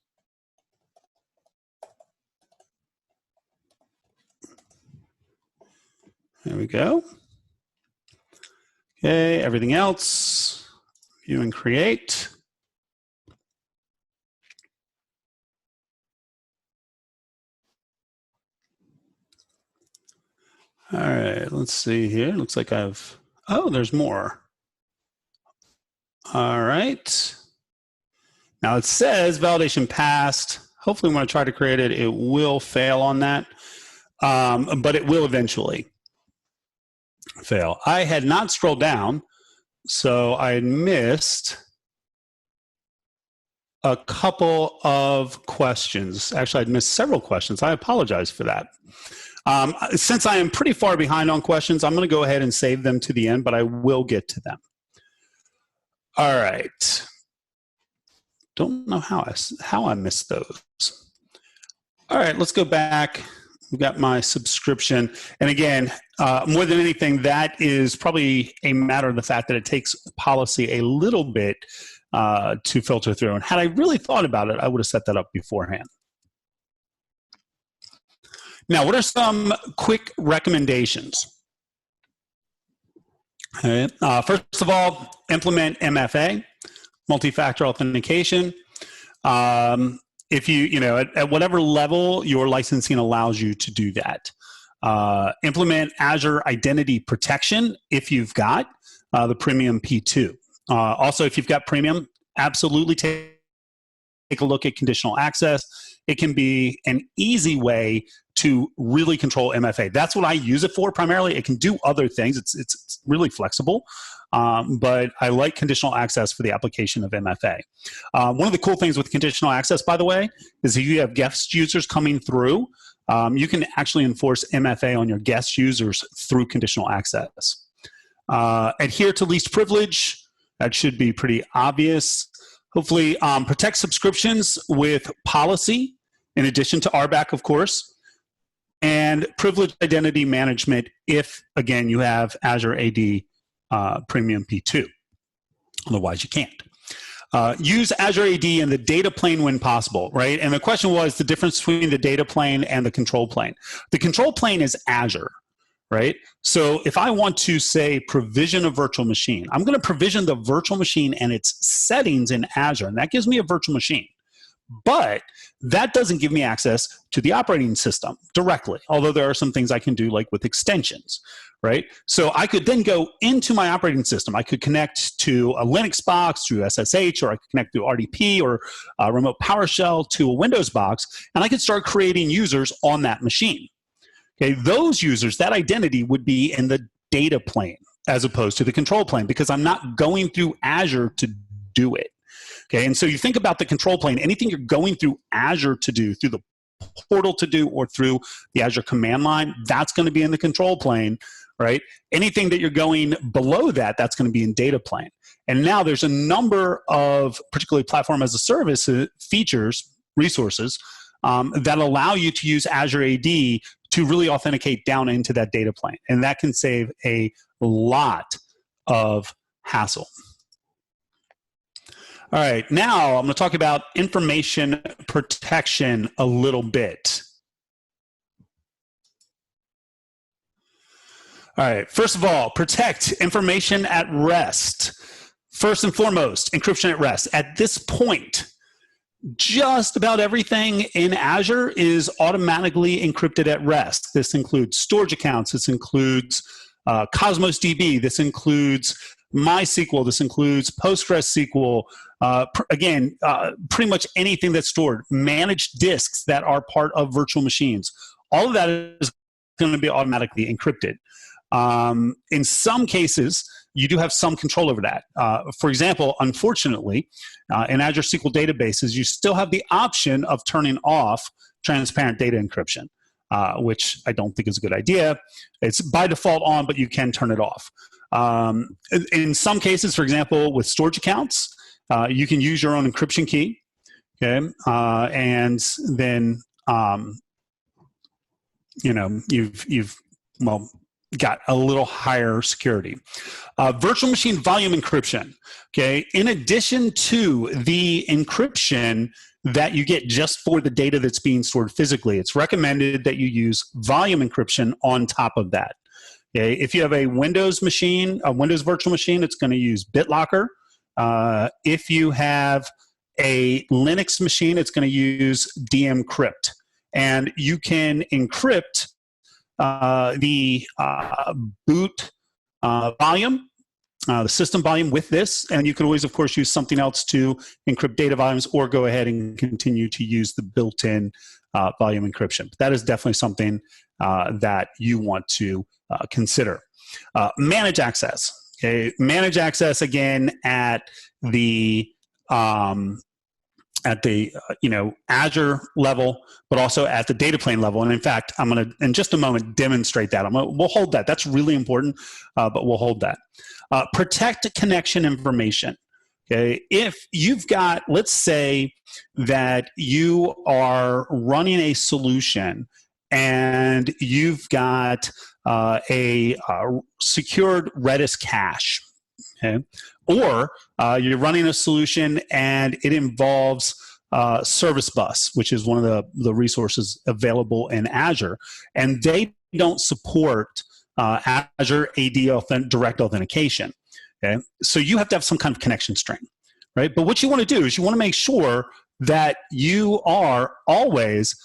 There we go. Okay, everything else, view and create. All right, let's see here. Looks like I've, oh, there's more. All right. Now it says validation passed. Hopefully when I try to create it, it will fail on that, but it will eventually fail. I had not scrolled down, so I had missed a couple of questions. Actually, I'd missed several questions. I apologize for that. Since I am pretty far behind on questions, I'm going to go ahead and save them to the end, but I will get to them. All right. Don't know how I missed those. All right, let's go back. We've got my subscription. And again, more than anything, that is probably a matter of the fact that it takes policy a little bit to filter through. And had I really thought about it, I would have set that up beforehand. Now, what are some quick recommendations? Okay. First of all, implement MFA, multi-factor authentication. If you know, at whatever level your licensing allows you to do that. Implement Azure Identity Protection if you've got the Premium P2. Also, if you've got Premium, absolutely take a look at conditional access. It can be an easy way to really control MFA. That's what I use it for primarily. It can do other things. It's really flexible, but I like conditional access for the application of MFA. One of the cool things with conditional access, by the way, is if you have guest users coming through, you can actually enforce MFA on your guest users through conditional access. Adhere to least privilege. That should be pretty obvious. Hopefully, protect subscriptions with policy, in addition to RBAC, of course, and privileged identity management if, again, you have Azure AD Premium P2. Otherwise, you can't. Use Azure AD in the data plane when possible, right? And the question was the difference between the data plane and the control plane. The control plane is Azure, right? So if I want to, say, provision a virtual machine, I'm going to provision the virtual machine and its settings in Azure, and that gives me a virtual machine. But that doesn't give me access to the operating system directly, although there are some things I can do, like with extensions, right? So I could then go into my operating system. I could connect to a Linux box through SSH, or I could connect through RDP or remote PowerShell to a Windows box, and I could start creating users on that machine. Okay, those users, that identity would be in the data plane as opposed to the control plane, because I'm not going through Azure to do it. Okay, and so you think about the control plane, anything you're going through Azure to do, through the portal to do, or through the Azure command line, that's going to be in the control plane, right? Anything that you're going below that, that's going to be in data plane. And now there's a number of, particularly platform as a service features, resources, that allow you to use Azure AD to really authenticate down into that data plane. And that can save a lot of hassle. All right, now I'm going to talk about information protection a little bit. All right, first of all, protect information at rest. First and foremost, encryption at rest. At this point, just about everything in Azure is automatically encrypted at rest. This includes storage accounts. This includes Cosmos DB. This includes MySQL. This includes PostgreSQL. Pretty much anything that's stored. Managed disks that are part of virtual machines. All of that is going to be automatically encrypted. In some cases, you do have some control over that. For example, unfortunately, in Azure SQL databases, you still have the option of turning off transparent data encryption, which I don't think is a good idea. It's by default on, but you can turn it off. In some cases, for example, with storage accounts, you can use your own encryption key, okay, and then you've got a little higher security. Virtual machine volume encryption, okay? In addition to the encryption that you get just for the data that's being stored physically, it's recommended that you use volume encryption on top of that. Okay? If you have a Windows machine, a Windows virtual machine, it's going to use BitLocker. If you have a Linux machine, it's going to use dmcrypt. And you can encrypt the boot volume, the system volume with this, and you can always, of course, use something else to encrypt data volumes, or go ahead and continue to use the built-in volume encryption. But that is definitely something that you want to consider. Manage access. Okay, manage access again at the Azure level, but also at the data plane level. And in fact, I'm going to, in just a moment, demonstrate that. We'll hold that. That's really important, but we'll hold that. Protect connection information. Okay, if you've got, let's say that you are running a solution and you've got a secured Redis cache, okay, or you're running a solution and it involves Service Bus, which is one of the resources available in Azure, and they don't support Azure AD direct authentication. Okay, so you have to have some kind of connection string, right? But what you want to do is you want to make sure that you are always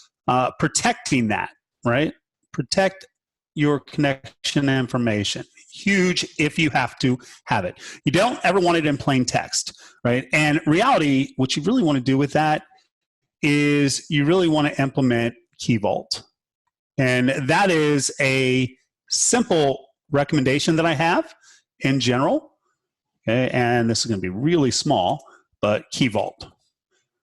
protecting that, right? Protect your connection information. Huge if you have to have it. You don't ever want it in plain text, right? And reality, what you really want to do with that is you really want to implement Key Vault. And that is a simple recommendation that I have in general. Okay, and this is going to be really small, but Key Vault.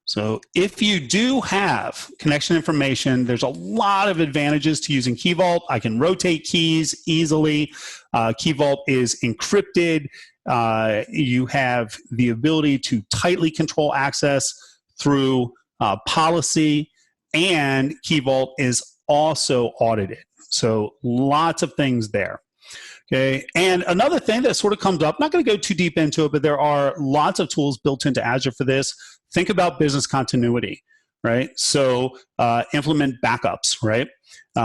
So if you do have connection information, there's a lot of advantages to using Key Vault. I can rotate keys easily. Key Vault is encrypted. You have the ability to tightly control access through policy, and Key Vault is also audited. So lots of things there. Okay, and another thing that sort of comes up, not going to go too deep into it, but there are lots of tools built into Azure for this. Think about business continuity, right? So implement backups, right?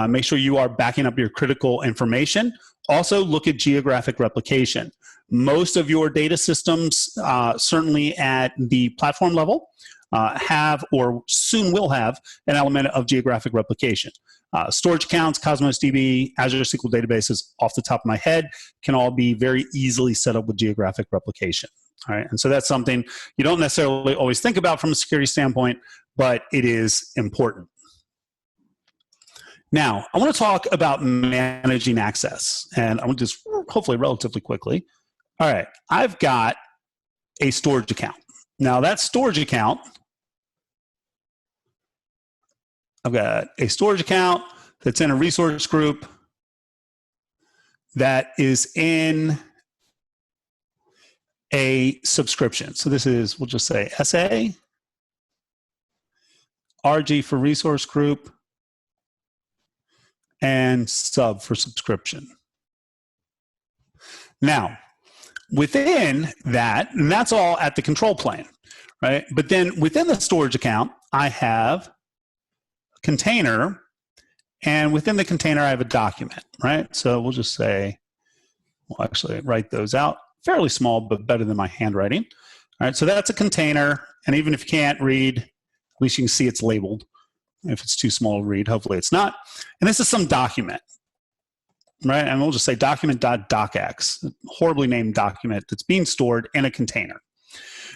Make sure you are backing up your critical information. Also, look at geographic replication. Most of your data systems, certainly at the platform level, have or soon will have an element of geographic replication. Storage accounts, Cosmos DB, Azure SQL databases, off the top of my head, can all be very easily set up with geographic replication. All right, and so that's something you don't necessarily always think about from a security standpoint, but it is important. Now, I want to talk about managing access, and I want to just hopefully relatively quickly. All right, I've got a storage account. Now, that storage account, I've got a storage account that's in a resource group that is in a subscription. So this is, we'll just say SA, RG for resource group, and sub for subscription. Now, within that, and that's all at the control plane, right? But then within the storage account, I have a container, and within the container, I have a document, right? So we'll just say, we'll actually write those out. Fairly small, but better than my handwriting. All right, so that's a container, and even if you can't read, at least you can see it's labeled. If it's too small to read, hopefully it's not. And this is some document, right? And we'll just say document.docx, a horribly named document that's being stored in a container.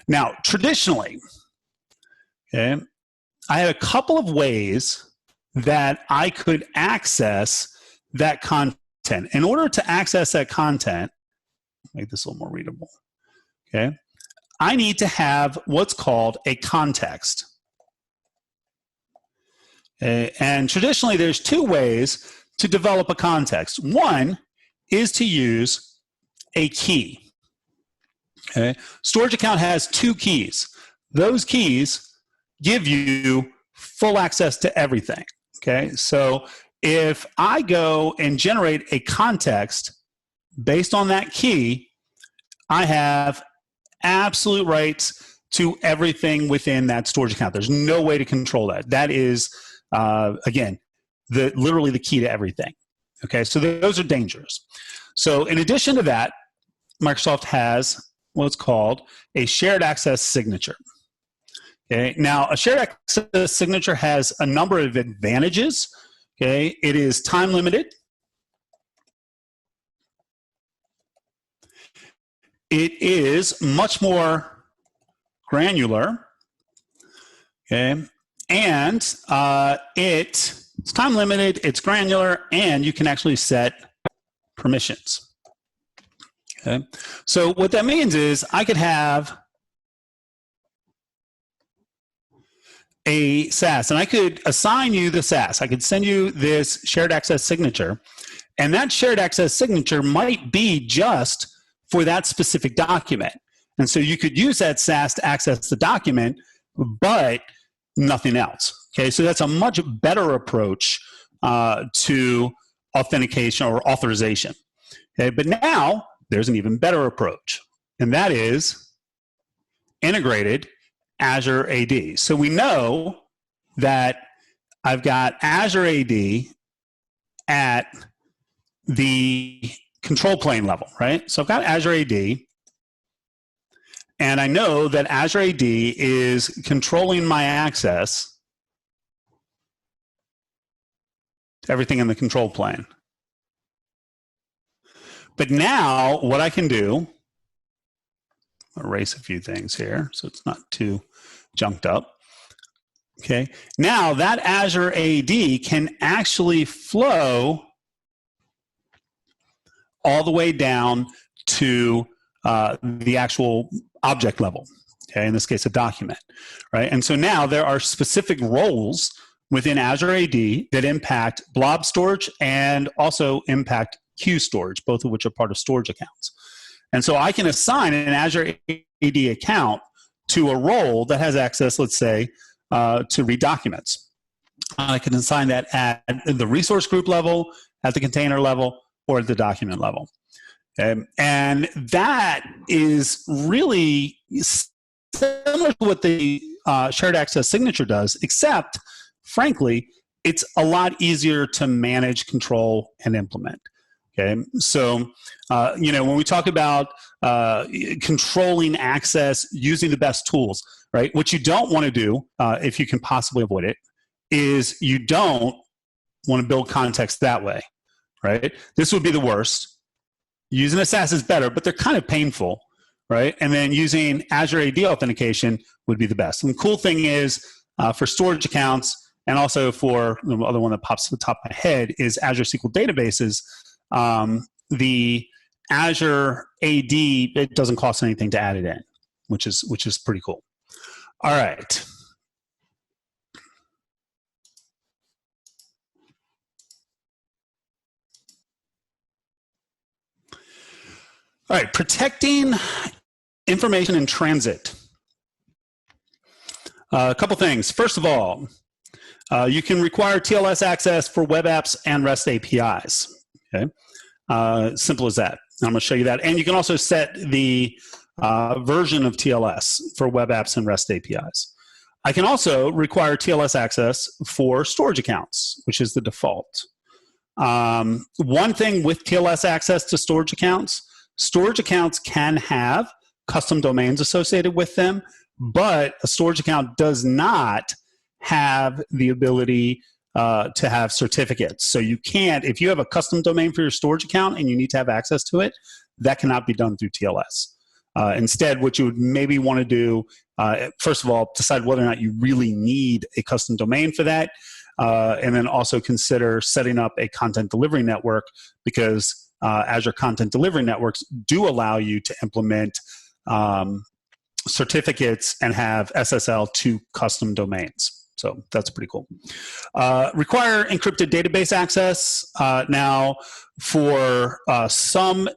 Now, traditionally, okay, I had a couple of ways that I could access that content. In order to access that content, make this a little more readable, okay, I need to have what's called a context. And traditionally, there's two ways to develop a context. One is to use a key. Okay? Storage account has two keys. Those keys give you full access to everything. Okay? So if I go and generate a context based on that key, I have absolute rights to everything within that storage account. There's no way to control that. That is, again, literally the key to everything. Okay, so those are dangerous. So in addition to that, Microsoft has what's called a shared access signature. Okay, now a shared access signature has a number of advantages. Okay, it is time limited. It is much more granular. Okay, and it's time limited, it's granular, and you can actually set permissions. Okay, so what that means is I could have a SaaS, and I could assign you the SaaS. I could send you this shared access signature, and that shared access signature might be just for that specific document. And so you could use that SaaS to access the document, but nothing else. Okay, so that's a much better approach to authentication or authorization. Okay, but now there's an even better approach, and that is integrated Azure AD. So we know that I've got Azure AD at the control plane level, right? So I've got Azure AD, and I know that Azure AD is controlling my access to everything in the control plane. But now what I can do, erase a few things here so it's not too junked up. Okay, now that Azure AD can actually flow all the way down to the actual object level. Okay, in this case, a document, right? And so now there are specific roles within Azure AD that impact blob storage and also impact queue storage, both of which are part of storage accounts. And so I can assign an Azure AD account to a role that has access, let's say, to read documents. I can assign that at the resource group level, at the container level, or at the document level. And that is really similar to what the shared access signature does, except, frankly, it's a lot easier to manage, control, and implement. Okay, so when we talk about controlling access using the best tools, right? What you don't want to do, if you can possibly avoid it, is you don't want to build context that way, right? This would be the worst. Using a SaaS is better, but they're kind of painful, right? And then using Azure AD authentication would be the best. And the cool thing is for storage accounts, and also for the other one that pops to the top of my head is Azure SQL databases. The Azure AD, it doesn't cost anything to add it in, which is pretty cool. All right. All right, protecting information in transit. A couple things. First of all, you can require TLS access for web apps and REST APIs. Okay, simple as that. I'm going to show you that. And you can also set the version of TLS for web apps and REST APIs. I can also require TLS access for storage accounts, which is the default. One thing with TLS access to storage accounts can have custom domains associated with them, but a storage account does not have the ability to have certificates. So you can't, if you have a custom domain for your storage account and you need to have access to it, that cannot be done through TLS. Instead, what you would maybe want to do, first of all, decide whether or not you really need a custom domain for that, and then also consider setting up a content delivery network, because Azure Content Delivery Networks do allow you to implement certificates and have SSL to custom domains. So that's pretty cool. Require encrypted database access. Now, for some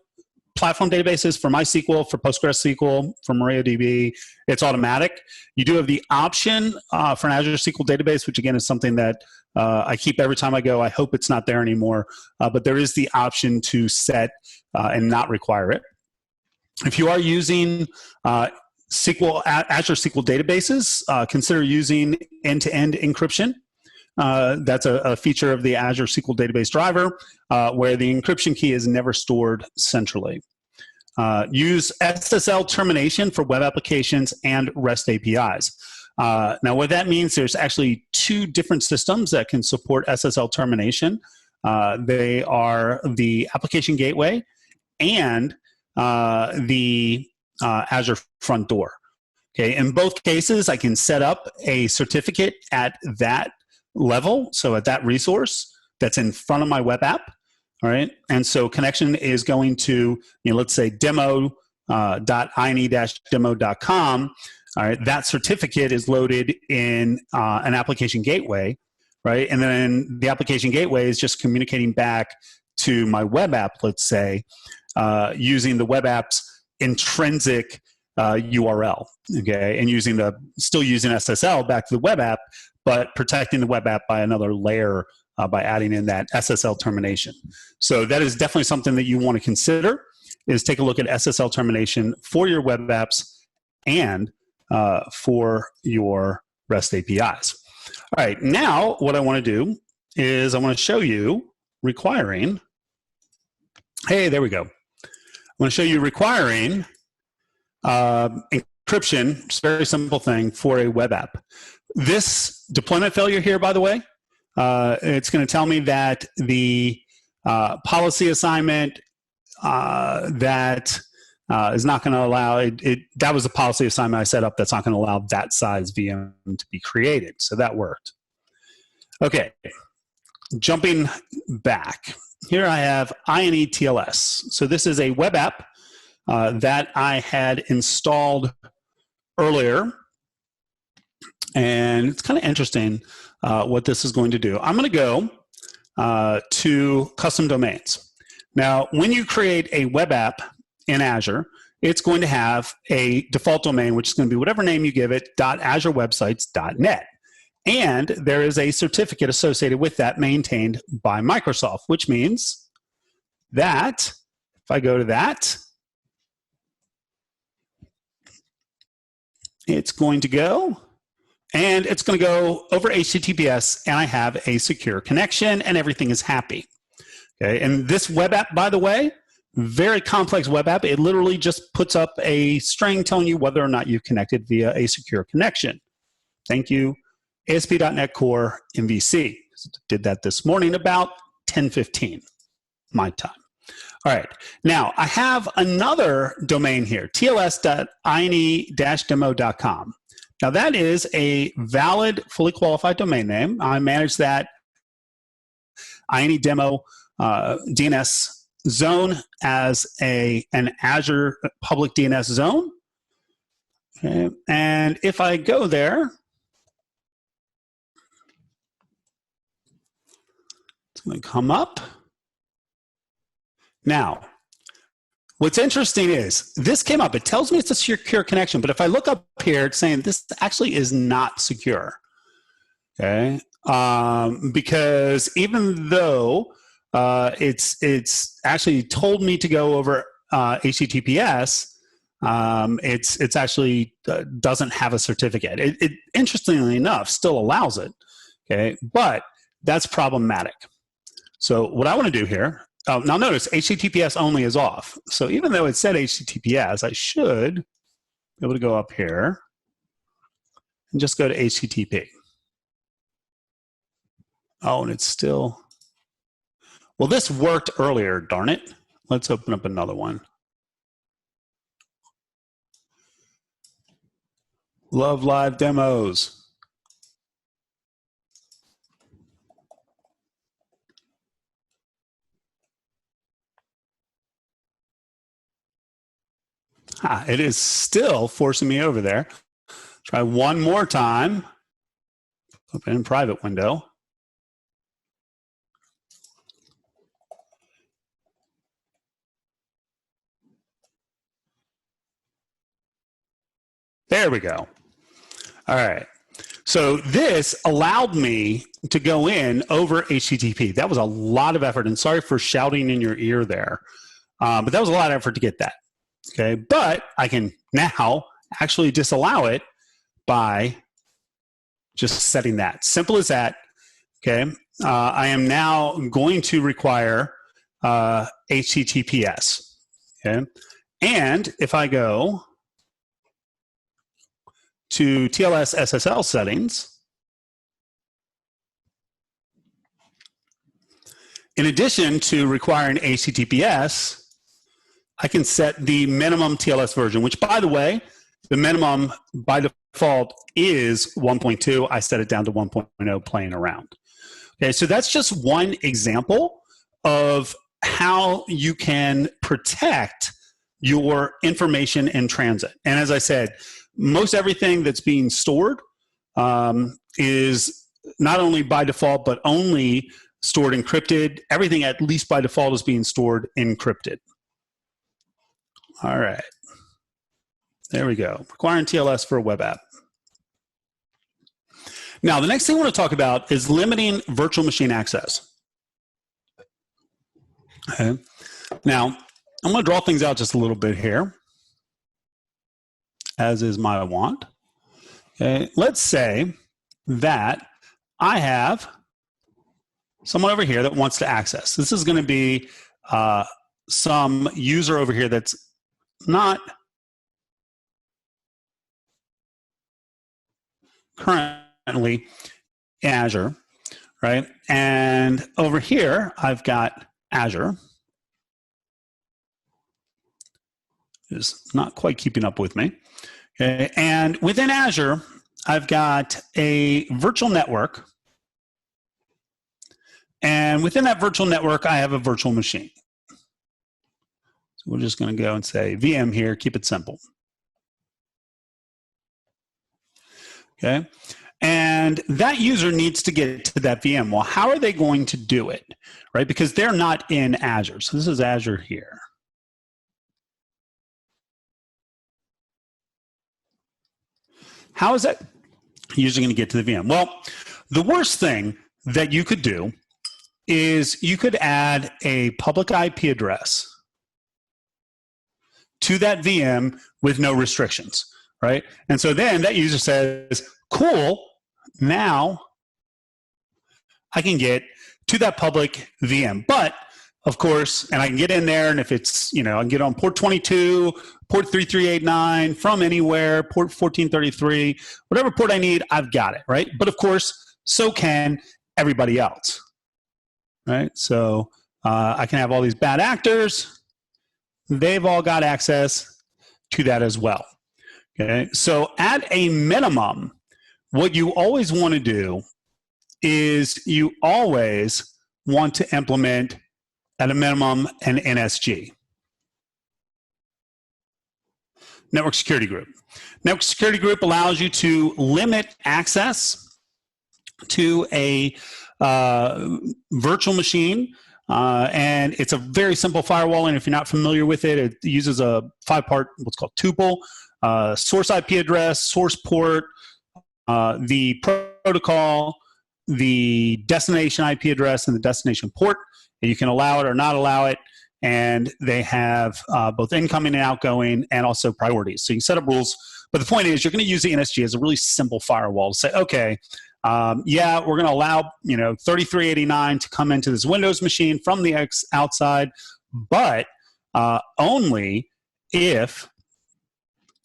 platform databases, for MySQL, for PostgreSQL, for MariaDB, it's automatic. You do have the option for an Azure SQL database, which again is something that I keep every time I go. I hope it's not there anymore, but there is the option to set and not require it. If you are using Azure SQL databases, consider using end-to-end encryption. That's a feature of the Azure SQL database driver, where the encryption key is never stored centrally. Use SSL termination for web applications and REST APIs. Now, what that means, there's actually two different systems that can support SSL termination. They are the application gateway and the Azure front door. Okay, in both cases, I can set up a certificate at that level, so at that resource that's in front of my web app. All right, and so connection is going to, let's say demo.ine-demo.com. All right, that certificate is loaded in an application gateway, right? And then the application gateway is just communicating back to my web app, let's say, using the web app's intrinsic URL, okay? And still using SSL back to the web app, but protecting the web app by another layer by adding in that SSL termination. So that is definitely something that you want to consider, is take a look at SSL termination for your web apps and for your REST APIs. All right, now what I want to do is I want to show you requiring, hey, there we go. I want to show you requiring encryption. It's a very simple thing for a web app. This deployment failure here, by the way, it's going to tell me that the policy assignment that is not going to allow it. That was a policy assignment I set up that's not going to allow that size VM to be created. So that worked. Okay, jumping back. Here I have INE TLS. So this is a web app that I had installed earlier. And it's kind of interesting what this is going to do. I'm going to go to custom domains. Now, when you create a web app in Azure, it's going to have a default domain, which is going to be whatever name you give it, .azurewebsites.net. And there is a certificate associated with that maintained by Microsoft, which means that, if I go to that, it's going to go, and it's going to go over HTTPS, and I have a secure connection, and everything is happy. Okay, and this web app, by the way, very complex web app. It literally just puts up a string telling you whether or not you've connected via a secure connection. Thank you, ASP.NET Core MVC. Did that this morning about 10:15 my time. All right, now I have another domain here, tls.ine-demo.com. Now that is a valid, fully qualified domain name. I manage that INE demo DNS zone as an Azure public DNS zone. Okay. And if I go there, it's going to come up. Now, what's interesting is this came up. It tells me it's a secure connection, but if I look up here, it's saying this actually is not secure. Okay, because even though it's actually told me to go over HTTPS, it's actually doesn't have a certificate. It interestingly enough still allows it. Okay, but that's problematic. So what I want to do here. Now notice HTTPS only is off. So even though it said HTTPS, I should be able to go up here and just go to HTTP. Oh, and it's still, well, this worked earlier, darn it. Let's open up another one. Love live demos. It is still forcing me over there. Try one more time. Open in private window. There we go. All right. So this allowed me to go in over HTTP. That was a lot of effort, and sorry for shouting in your ear there, but that was a lot of effort to get that. Okay, but I can now actually disallow it by just setting that. Simple as that. Okay, I am now going to require HTTPS. Okay, and if I go to TLS SSL settings, in addition to requiring HTTPS, I can set the minimum TLS version, which, by the way, the minimum by default is 1.2. I set it down to 1.0 playing around. Okay, so that's just one example of how you can protect your information in transit. And as I said, most everything that's being stored is not only by default, but only stored encrypted. Everything, at least by default, is being stored encrypted. All right. There we go. Requiring TLS for a web app. Now, the next thing I want to talk about is limiting virtual machine access. Okay. Now, I'm going to draw things out just a little bit here, as is my want. Okay. Let's say that I have someone over here that wants to access. This is going to be some user over here that's not currently in Azure, right? And over here, I've got Azure. Is not quite keeping up with me. Okay. And within Azure, I've got a virtual network. And within that virtual network, I have a virtual machine. So we're just going to go and say VM here, keep it simple. Okay. And that user needs to get to that VM. Well, how are they going to do it? Right? Because they're not in Azure. So this is Azure here. How is that user going to get to the VM? Well, the worst thing that you could do is you could add a public IP address to that VM with no restrictions, right? And so then that user says, cool, now I can get to that public VM. But of course, and I can get in there, and if it's, I can get on port 22, port 3389, from anywhere, port 1433, whatever port I need, I've got it, right? But of course, so can everybody else, right? So I can have all these bad actors. They've all got access to that as well. Okay, so at a minimum, what you always want to do is you always want to implement, at a minimum, an NSG. Network Security Group. Network Security Group allows you to limit access to a virtual machine. And it's a very simple firewall, and if you're not familiar with it, it uses a 5-part, what's called tuple, source IP address, source port, the protocol, the destination IP address, and the destination port. And you can allow it or not allow it, and they have both incoming and outgoing, and also priorities. So you can set up rules, but the point is you're going to use the NSG as a really simple firewall to say, okay, yeah, we're going to allow 3389 to come into this Windows machine from the outside, but only if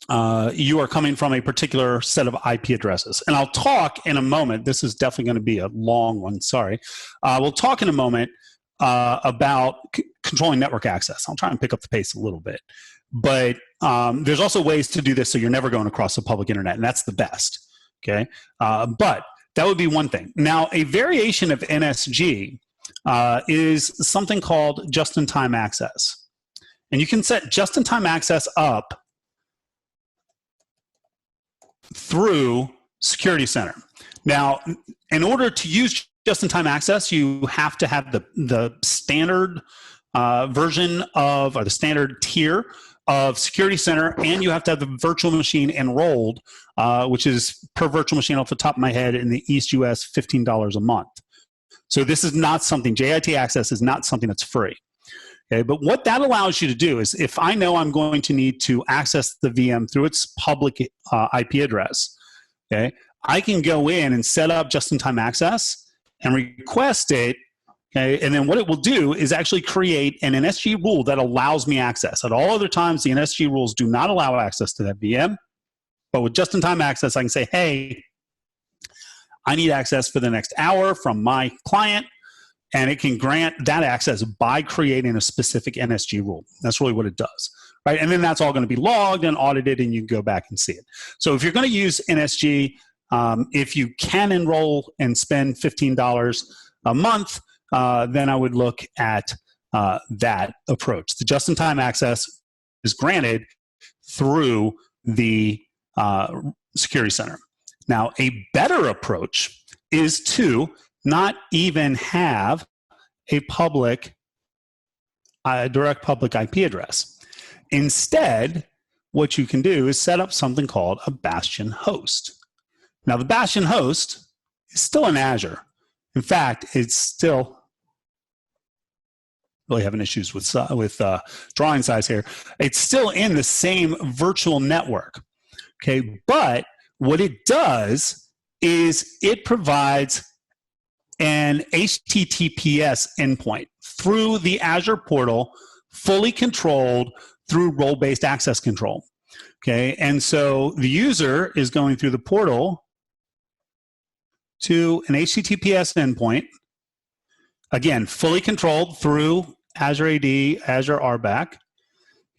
you are coming from a particular set of IP addresses. And I'll talk in a moment. This is definitely going to be a long one. Sorry. We'll talk in a moment about controlling network access. I'll try and pick up the pace a little bit. But there's also ways to do this so you're never going across the public internet, and that's the best. Okay, but that would be one thing. Now, a variation of NSG is something called just-in-time access. And you can set just-in-time access up through Security Center. Now, in order to use just-in-time access, you have to have the standard version of, or the standard tier of Security Center, and you have to have the virtual machine enrolled, which is per virtual machine off the top of my head in the East US, $15 a month. So this is not something, JIT access is not something that's free. Okay, but what that allows you to do is, if I know I'm going to need to access the VM through its public IP address, okay, I can go in and set up just-in-time access and request it. Okay, and then what it will do is actually create an NSG rule that allows me access. At all other times, the NSG rules do not allow access to that VM. But with just-in-time access, I can say, hey, I need access for the next hour from my client, and it can grant that access by creating a specific NSG rule. That's really what it does, right? And then that's all going to be logged and audited, and you can go back and see it. So if you're going to use NSG, if you can enroll and spend $15 a month, then I would look at that approach. The just-in-time access is granted through the Security Center. Now, a better approach is to not even have a public, direct public IP address. Instead, what you can do is set up something called a Bastion host. Now, the Bastion host is still in Azure. In fact, it's still really having issues with drawing size here. It's still in the same virtual network. Okay, but what it does is it provides an HTTPS endpoint through the Azure portal, fully controlled through role-based access control. Okay, and so the user is going through the portal to an HTTPS endpoint, again, fully controlled through Azure AD, Azure RBAC,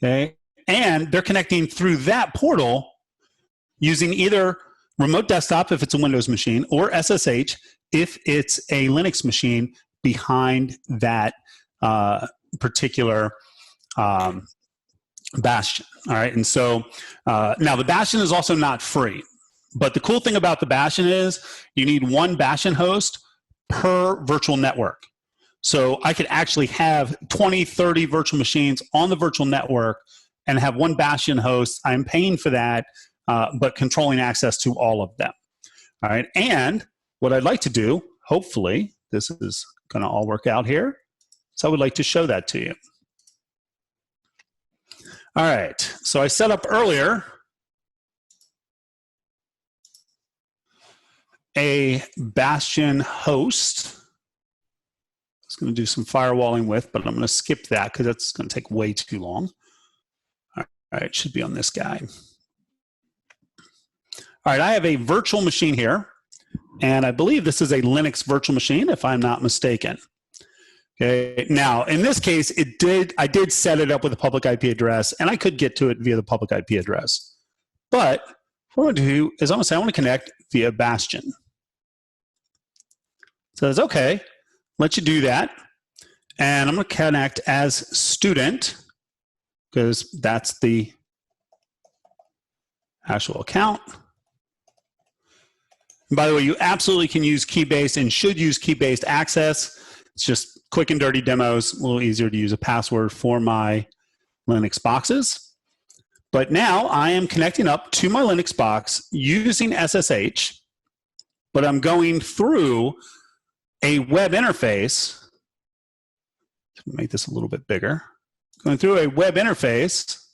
okay, and they're connecting through that portal using either remote desktop if it's a Windows machine, or SSH if it's a Linux machine behind that particular Bastion. All right, and so now the Bastion is also not free, but the cool thing about the Bastion is you need one Bastion host per virtual network. So I could actually have 20, 30 virtual machines on the virtual network and have one Bastion host. I'm paying for that, but controlling access to all of them. All right, and what I'd like to do, hopefully, this is going to all work out here. So I would like to show that to you. All right, so I set up earlier a Bastion host. I was going to do some firewalling with, but I'm going to skip that because that's going to take way too long. All right, it should be on this guy. All right, I have a virtual machine here, and I believe this is a Linux virtual machine, if I'm not mistaken. Okay, now in this case, I did set it up with a public IP address, and I could get to it via the public IP address. But what I want to do is I'm going to say I want to connect via Bastion. So it's okay, let you do that. And I'm going to connect as student, because that's the actual account. And by the way, you absolutely can use key-based and should use key-based access. It's just quick and dirty demos, a little easier to use a password for my Linux boxes. But now I am connecting up to my Linux box using SSH, but I'm going through a web interface. Make this a little bit bigger. Going through a web interface.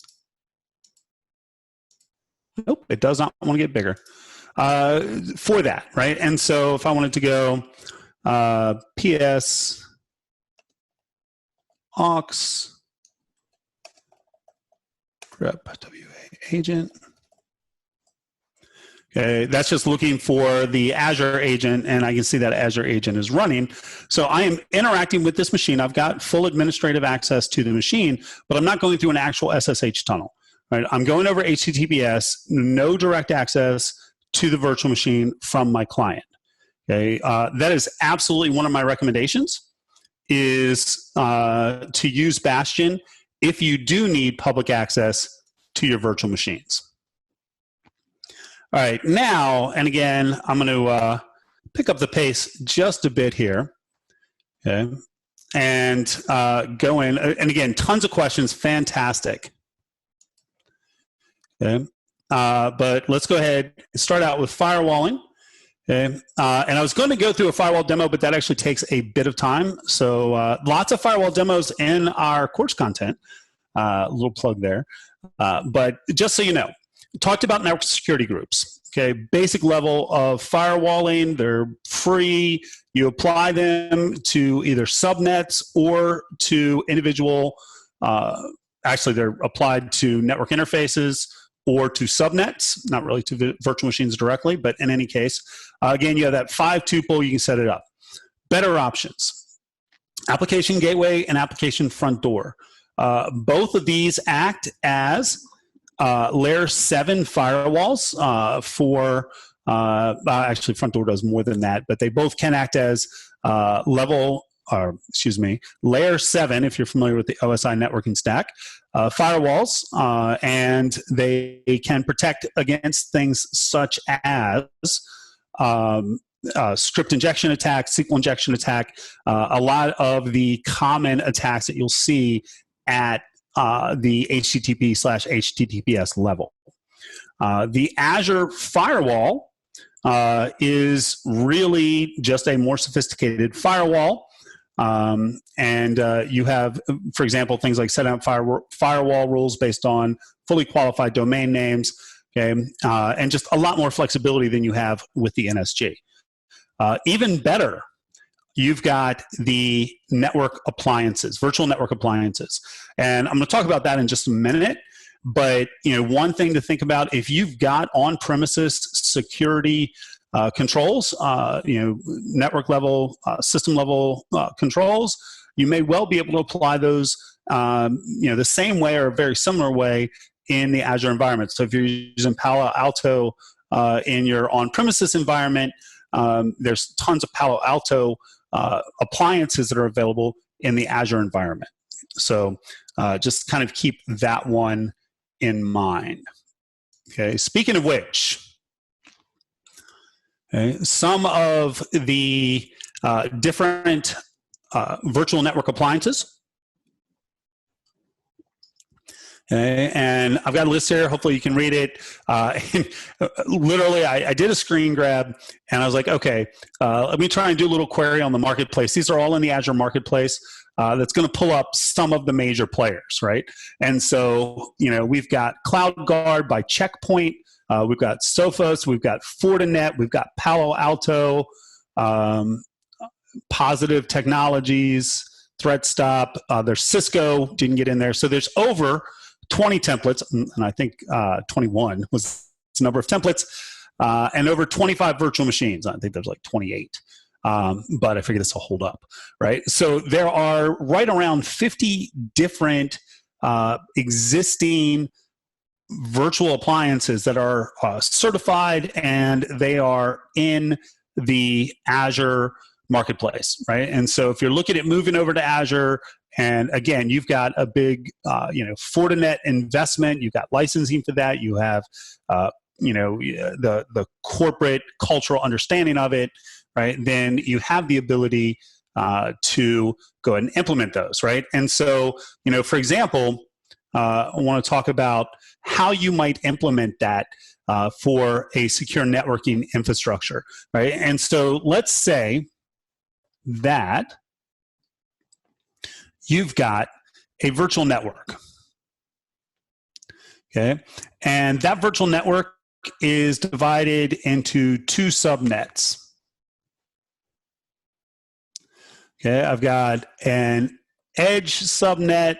Nope, it does not want to get bigger. For that, right? And so if I wanted to go PS aux grep WA agent. Okay, that's just looking for the Azure agent, and I can see that Azure agent is running. So I am interacting with this machine. I've got full administrative access to the machine, but I'm not going through an actual SSH tunnel. Right? I'm going over HTTPS, no direct access to the virtual machine from my client. Okay, that is absolutely one of my recommendations, is to use Bastion if you do need public access to your virtual machines. All right, now, and again, I'm going to pick up the pace just a bit here, okay, and go in. And again, tons of questions, fantastic. Okay, but let's go ahead and start out with firewalling. Okay, and I was going to go through a firewall demo, but that actually takes a bit of time. So lots of firewall demos in our course content. A little plug there. But just so you know, we talked about network security groups. Okay, basic level of firewalling. They're free. You apply them to either subnets or to individual. Actually, they're applied to network interfaces or to subnets, not really to virtual machines directly, but in any case, again, you have that 5-tuple, you can set it up. Better options: application gateway and application front door. Both of these act as layer 7 firewalls for, actually front door does more than that, but they both can act as layer 7, if you're familiar with the OSI networking stack, firewalls, and they can protect against things such as script injection attack, SQL injection attack, a lot of the common attacks that you'll see at the HTTP/HTTPS level. The Azure firewall is really just a more sophisticated firewall. And you have, for example, things like setting up firewall rules based on fully qualified domain names, okay, and just a lot more flexibility than you have with the NSG. Even better, you've got the network appliances, virtual network appliances. And I'm going to talk about that in just a minute. But one thing to think about, if you've got on-premises security controls, network level, system level controls, you may well be able to apply those, the same way or a very similar way in the Azure environment. So if you're using Palo Alto in your on-premises environment, there's tons of Palo Alto appliances that are available in the Azure environment. So just kind of keep that one in mind. Okay. Speaking of which, okay, some of the different virtual network appliances. Okay, and I've got a list here. Hopefully you can read it. Literally, I did a screen grab, and I was like, okay, let me try and do a little query on the marketplace. These are all in the Azure marketplace. That's going to pull up some of the major players, right? And so, we've got CloudGuard by Checkpoint. We've got Sophos. We've got Fortinet. We've got Palo Alto, Positive Technologies, ThreatStop. There's Cisco. Didn't get in there. So there's over 20 templates, and I think 21 was the number of templates, and over 25 virtual machines. I think there's like 28, but I figure this will hold up, right? So there are right around 50 different existing virtual appliances that are certified, and they are in the Azure marketplace, right? And so if you're looking at moving over to Azure, and again, you've got a big, Fortinet investment. You've got licensing for that. You have, the corporate cultural understanding of it, right? Then you have the ability to go ahead and implement those, right? And so, for example, I want to talk about how you might implement that for a secure networking infrastructure, right? And so let's say that you've got a virtual network, okay? And that virtual network is divided into two subnets. Okay, I've got an edge subnet,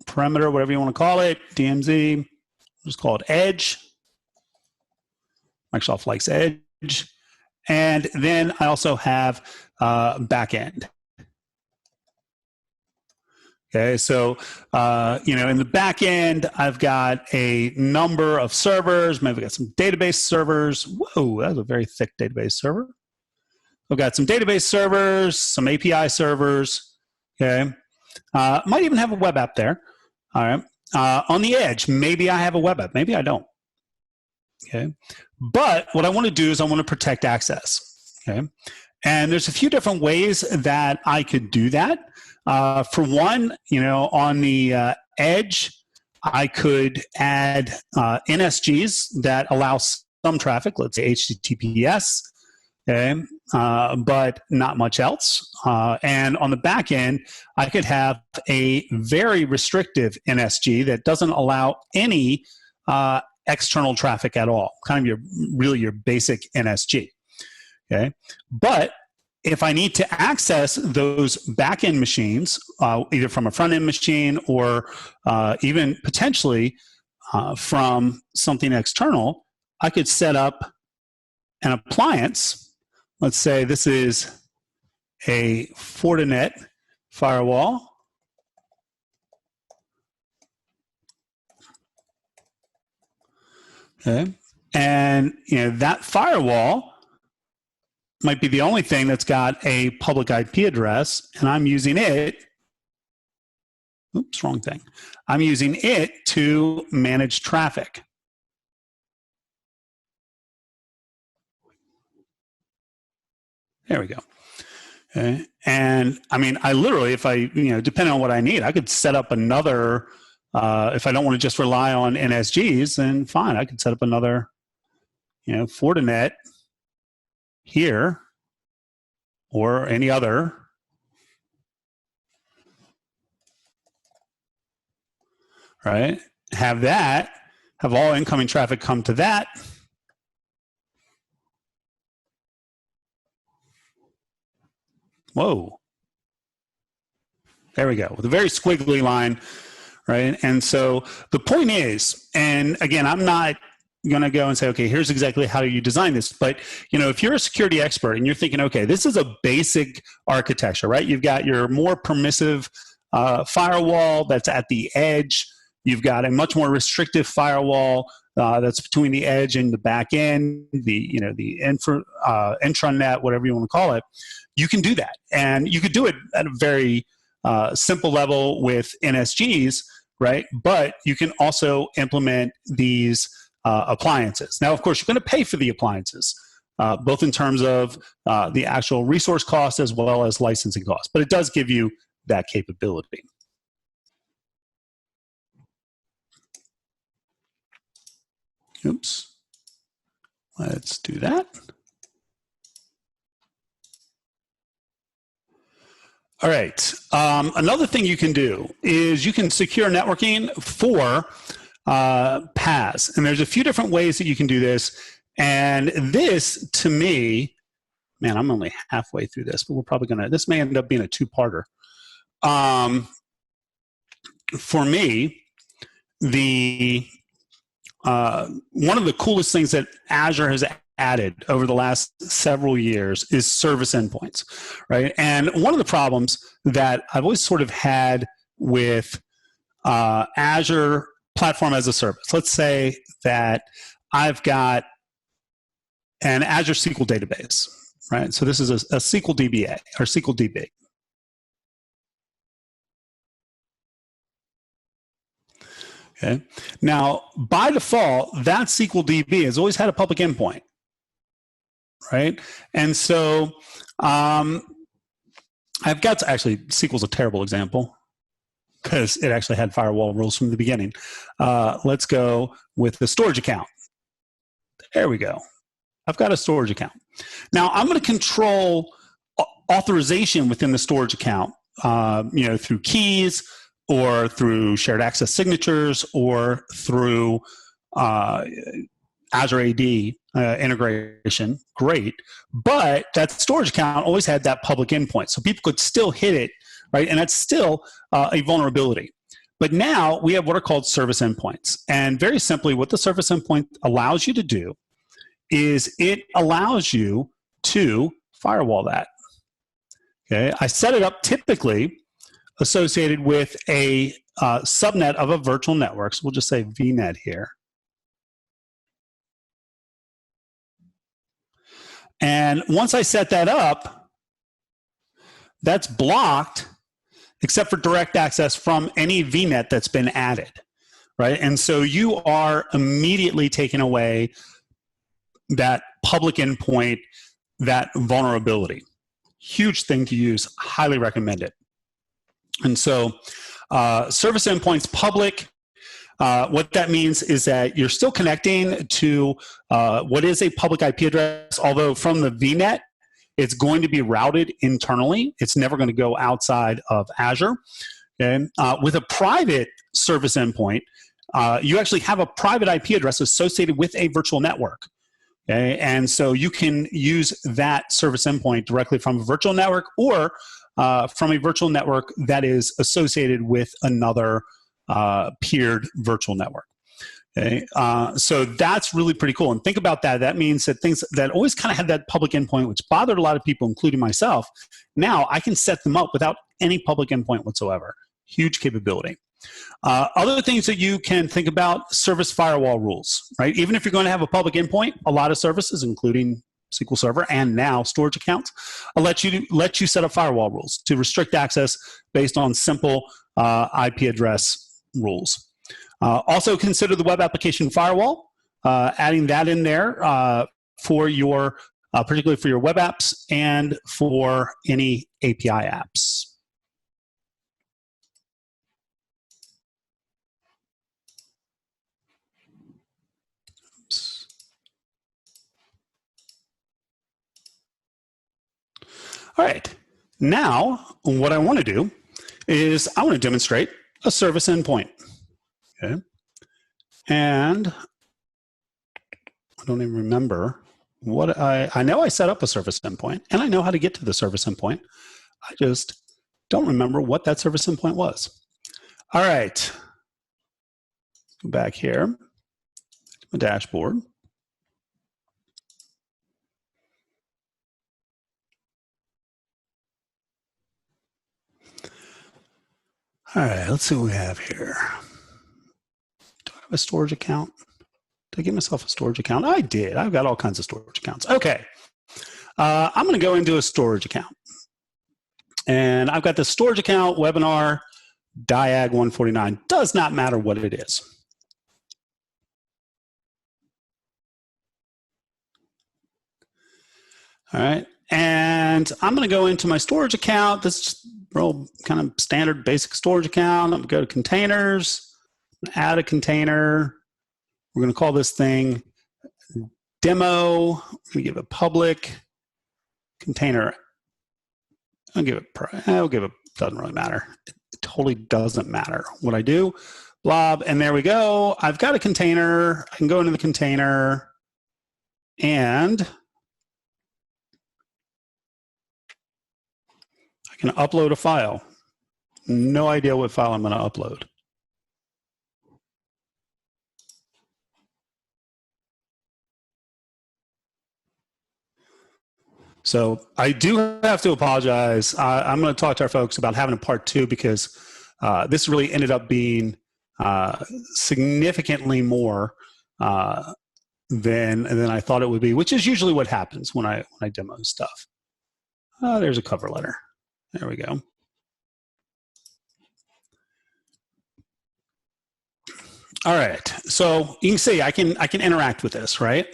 perimeter, whatever you want to call it, DMZ, just call it edge. Microsoft likes edge. And then I also have backend. Okay, so, in the back end, I've got a number of servers. Maybe I've got some database servers. Whoa, that's a very thick database server. I've got some database servers, some API servers. Okay, might even have a web app there. All right, on the edge, maybe I have a web app. Maybe I don't. Okay, but what I want to do is I want to protect access. Okay, and there's a few different ways that I could do that. For one, on the edge, I could add NSGs that allow some traffic, let's say HTTPS, okay, but not much else. And on the back end, I could have a very restrictive NSG that doesn't allow any external traffic at all, kind of your basic NSG. Okay, but if I need to access those back-end machines, either from a front-end machine or even potentially from something external, I could set up an appliance. Let's say this is a Fortinet firewall. Okay, and that firewall might be the only thing that's got a public IP address, and I'm using it. Oops, wrong thing. I'm using it to manage traffic. There we go. Okay. And I literally, if I, depending on what I need, I could set up another, if I don't want to just rely on NSGs, then fine, I could set up another, Fortinet here or any other, right? Have all incoming traffic come to that. Whoa. There we go, with a very squiggly line, right? And so the point is, and again, I'm not going to go and say, okay, here's exactly how you design this. But, if you're a security expert and you're thinking, okay, this is a basic architecture, right? You've got your more permissive firewall that's at the edge. You've got a much more restrictive firewall that's between the edge and the back end, the intranet, whatever you want to call it. You can do that. And you could do it at a very simple level with NSGs, right? But you can also implement these appliances. Now, of course, you're going to pay for the appliances, both in terms of the actual resource cost as well as licensing costs. But it does give you that capability. Oops. Let's do that. All right. Another thing you can do is you can secure networking for PaaS. And there's a few different ways that you can do this. And this, to me, man, I'm only halfway through this, but we're probably going to, this may end up being a two-parter. For me, one of the coolest things that Azure has added over the last several years is service endpoints, right? And one of the problems that I've always sort of had with Azure Platform as a Service, let's say that I've got an Azure SQL database, right? So this is a SQL DBA or SQL DB. Okay. Now, by default, that SQL DB has always had a public endpoint, right? And so I've got to, actually, SQL's a terrible example because it actually had firewall rules from the beginning. Let's go with the storage account. There we go. I've got a storage account. Now, I'm going to control authorization within the storage account, through keys, or through shared access signatures, or through Azure AD integration. Great. But that storage account always had that public endpoint. So people could still hit it, right? And that's still a vulnerability. But now we have what are called service endpoints. And very simply, what the service endpoint allows you to do is it allows you to firewall that. Okay. I set it up typically associated with a subnet of a virtual network. So we'll just say VNet here. And once I set that up, that's blocked except for direct access from any VNet that's been added, right? And so you are immediately taking away that public endpoint, that vulnerability. Huge thing to use, highly recommend it. And so service endpoints public, what that means is that you're still connecting to what is a public IP address, although from the VNet, it's going to be routed internally. It's never going to go outside of Azure. Okay? With a private service endpoint, you actually have a private IP address associated with a virtual network. Okay? And so you can use that service endpoint directly from a virtual network or from a virtual network that is associated with another peered virtual network. Okay? So that's really pretty cool. And think about that. That means that things that always kind of had that public endpoint, which bothered a lot of people, including myself, now I can set them up without any public endpoint whatsoever. Huge capability. Other things that you can think about, service firewall rules, right? Even if you're going to have a public endpoint, a lot of services, including SQL Server and now storage accounts, let you set up firewall rules to restrict access based on simple IP address rules. Also consider the web application firewall, adding that in there for your, particularly for your web apps and for any API apps. All right, now what I want to do is I want to demonstrate a service endpoint. Okay, and I don't even remember what I know I set up a service endpoint and I know how to get to the service endpoint. I just don't remember what that service endpoint was. All right, go back here to my dashboard. All right, let's see what we have here. Do I have a storage account? Did I give myself a storage account? I did. I've got all kinds of storage accounts. Okay. I'm going to go into a storage account. And I've got the storage account, webinar, diag 149. Does not matter what it is. All right. And I'm going to go into my storage account. This is real kind of standard basic storage account. I'm going to go to containers, add a container. We're going to call this thing demo. We give it public container. I'll give it, doesn't really matter. It totally doesn't matter what I do. Blob, and there we go. I've got a container. I can go into the container and I can upload a file. No idea what file I'm going to upload. So I do have to apologize. I'm going to talk to our folks about having a part 2 because this really ended up being significantly more than I thought it would be, which is usually what happens when I demo stuff. There's a cover letter. There we go. All right. So you can see I can interact with this, right?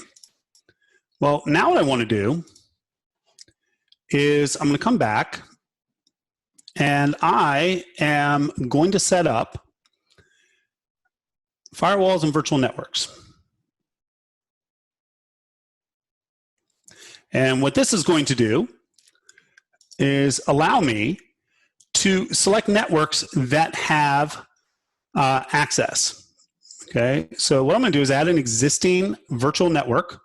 Well, now what I want to do is I'm going to come back and I am going to set up firewalls and virtual networks. And what this is going to do is allow me to select networks that have access. Okay, so what I'm going to do is add an existing virtual network.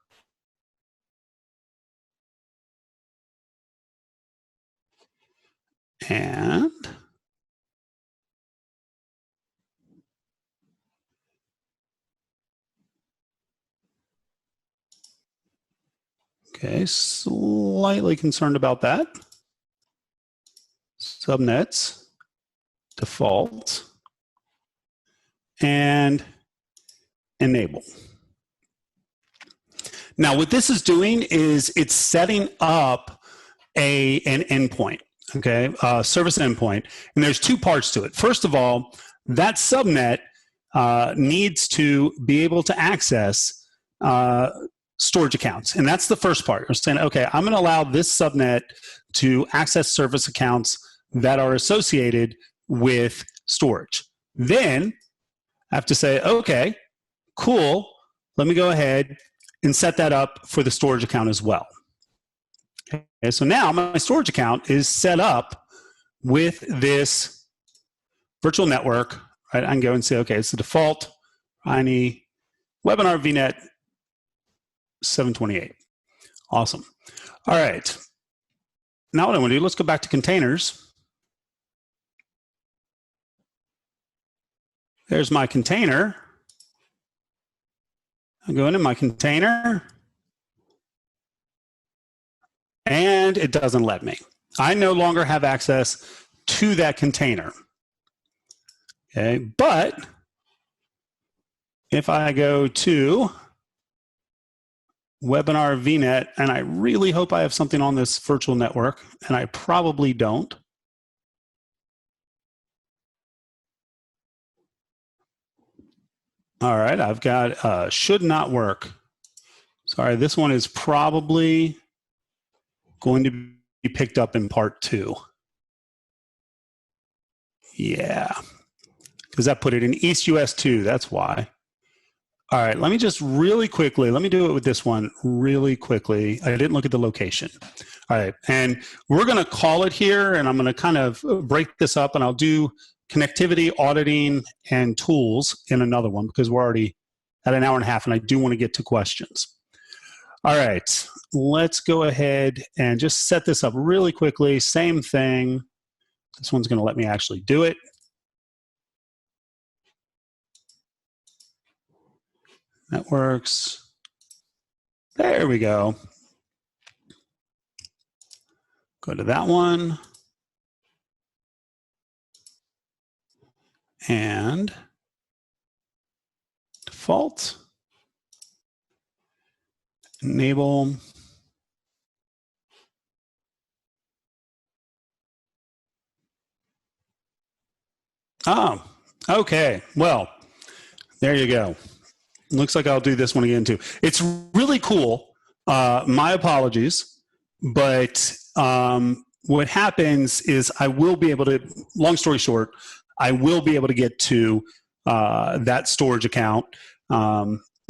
And okay, slightly concerned about that. Subnets, default, and enable. Now, what this is doing is it's setting up an endpoint. Okay, service endpoint, and there's 2 parts to it. First of all, that subnet needs to be able to access storage accounts, and that's the first part. We're saying, okay, I'm going to allow this subnet to access service accounts that are associated with storage. Then I have to say, okay, cool, let me go ahead and set that up for the storage account as well. Okay, so now my storage account is set up with this virtual network. Right? I can go and say, okay, it's the default INE webinar VNet 728. Awesome. All right. Now what I want to do, let's go back to containers. There's my container. I go into my container. And it doesn't let me. I no longer have access to that container. Okay, but if I go to webinar VNet, and I really hope I have something on this virtual network, and I probably don't. All right, I've got should not work. Sorry, this one is probably going to be picked up in part 2. Yeah, because that put it in East US 2, that's why. All right, let me just really quickly, let me do it with this one really quickly. I didn't look at the location. All right, and we're going to call it here, and I'm going to kind of break this up, and I'll do connectivity, auditing, and tools in another one because we're already at an hour and a half, and I do want to get to questions. All right, let's go ahead and just set this up really quickly. Same thing. This one's going to let me actually do it. Networks. There we go. Go to that one. And default. Enable. Oh, okay. Well, there you go. Looks like I'll do this one again too. It's really cool. My apologies, but what happens is I will be able to, long story short, I will be able to get to that storage account.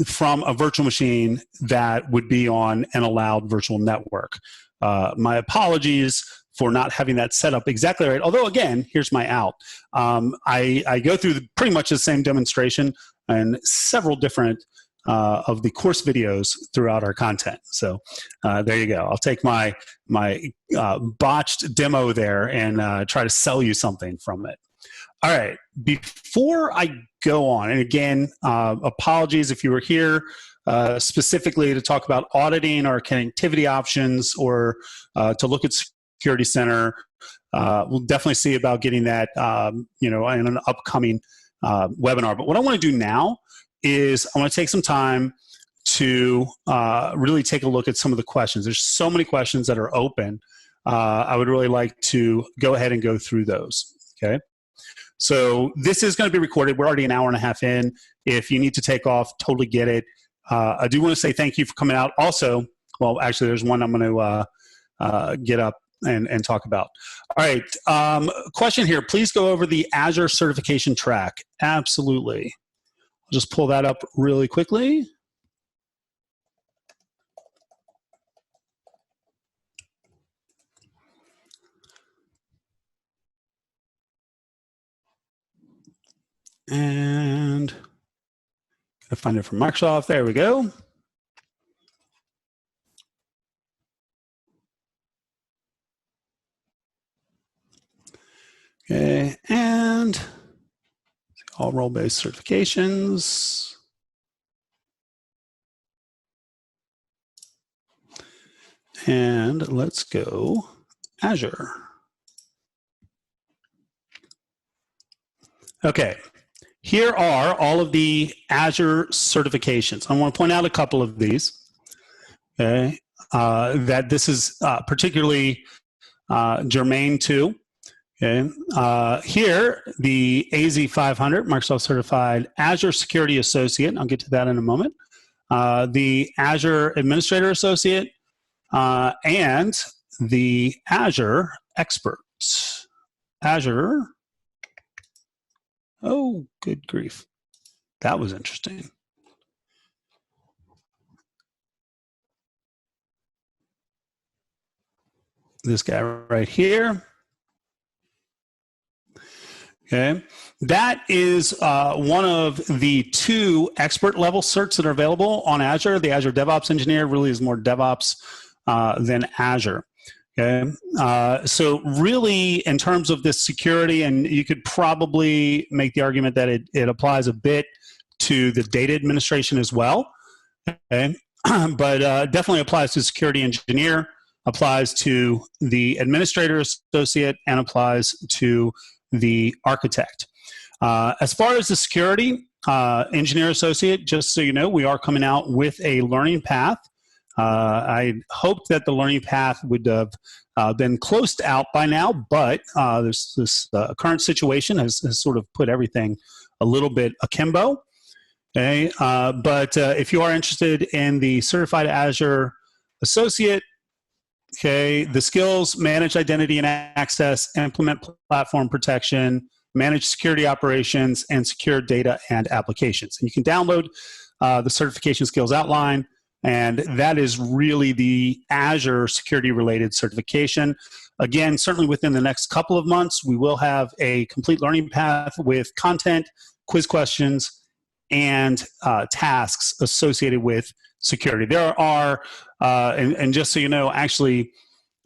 from a virtual machine that would be on an allowed virtual network. My apologies for not having that set up exactly right. Although, again, here's my out. I go through pretty much the same demonstration and several different of the course videos throughout our content. So there you go. I'll take my botched demo there and try to sell you something from it. All right. Before I go on, and again, apologies if you were here specifically to talk about auditing or connectivity options or to look at Security Center. We'll definitely see about getting that, in an upcoming webinar. But what I want to do now is I want to take some time to really take a look at some of the questions. There's so many questions that are open. I would really like to go ahead and go through those. Okay. So this is going to be recorded. We're already an hour and a half in. If you need to take off, totally get it. I do want to say thank you for coming out. Also, well, actually, there's one I'm going to get up and talk about. All right. Question here. Please go over the Azure certification track. Absolutely. I'll just pull that up really quickly. And gotta find it from Microsoft. There we go. Okay, and all role-based certifications. And let's go Azure. Okay. Here are all of the Azure certifications. I want to point out a couple of these, okay, that this is particularly germane to. Okay. Here, the AZ500, Microsoft Certified Azure Security Associate. I'll get to that in a moment. The Azure Administrator Associate and the Azure Expert. Azure. Oh, good grief. That was interesting. This guy right here. Okay. That is one of the 2 expert level certs that are available on Azure. The Azure DevOps Engineer really is more DevOps than Azure. Okay. So really, in terms of this security, and you could probably make the argument that it applies a bit to the data administration as well. Okay. But definitely applies to security engineer, applies to the administrator associate, and applies to the architect. As far as the security engineer associate, just so you know, we are coming out with a learning path. I hoped that the learning path would have been closed out by now, but this current situation has sort of put everything a little bit akimbo. Okay, but if you are interested in the Certified Azure Associate, okay, the skills: manage identity and access, implement platform protection, manage security operations, and secure data and applications. And you can download the certification skills outline. And that is really the Azure security-related certification. Again, certainly within the next couple of months, we will have a complete learning path with content, quiz questions, and tasks associated with security. There are, and just so you know, actually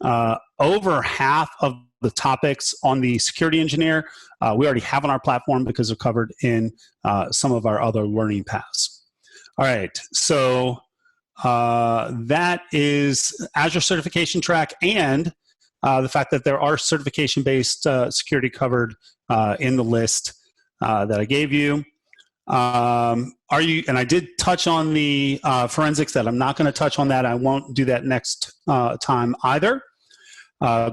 over half of the topics on the security engineer we already have on our platform because they're covered in some of our other learning paths. All right, so that is Azure certification track, and the fact that there are certification-based security covered in the list that I gave you. Are you? And I did touch on the forensics. That I'm not going to touch on that. I won't do that next time either.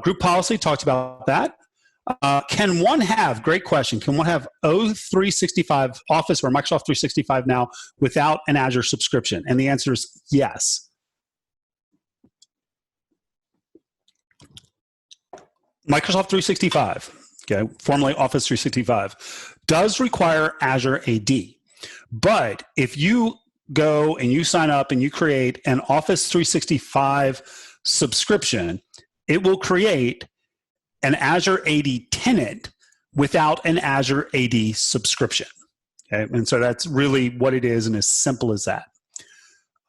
Group policy, talked about that. Can one have, great question, can one have O365 Office or Microsoft 365 now without an Azure subscription? And the answer is yes. Microsoft 365, okay, formerly Office 365, does require Azure AD. But if you go and you sign up and you create an Office 365 subscription, it will create an Azure AD tenant without an Azure AD subscription. Okay? And so that's really what it is, and as simple as that.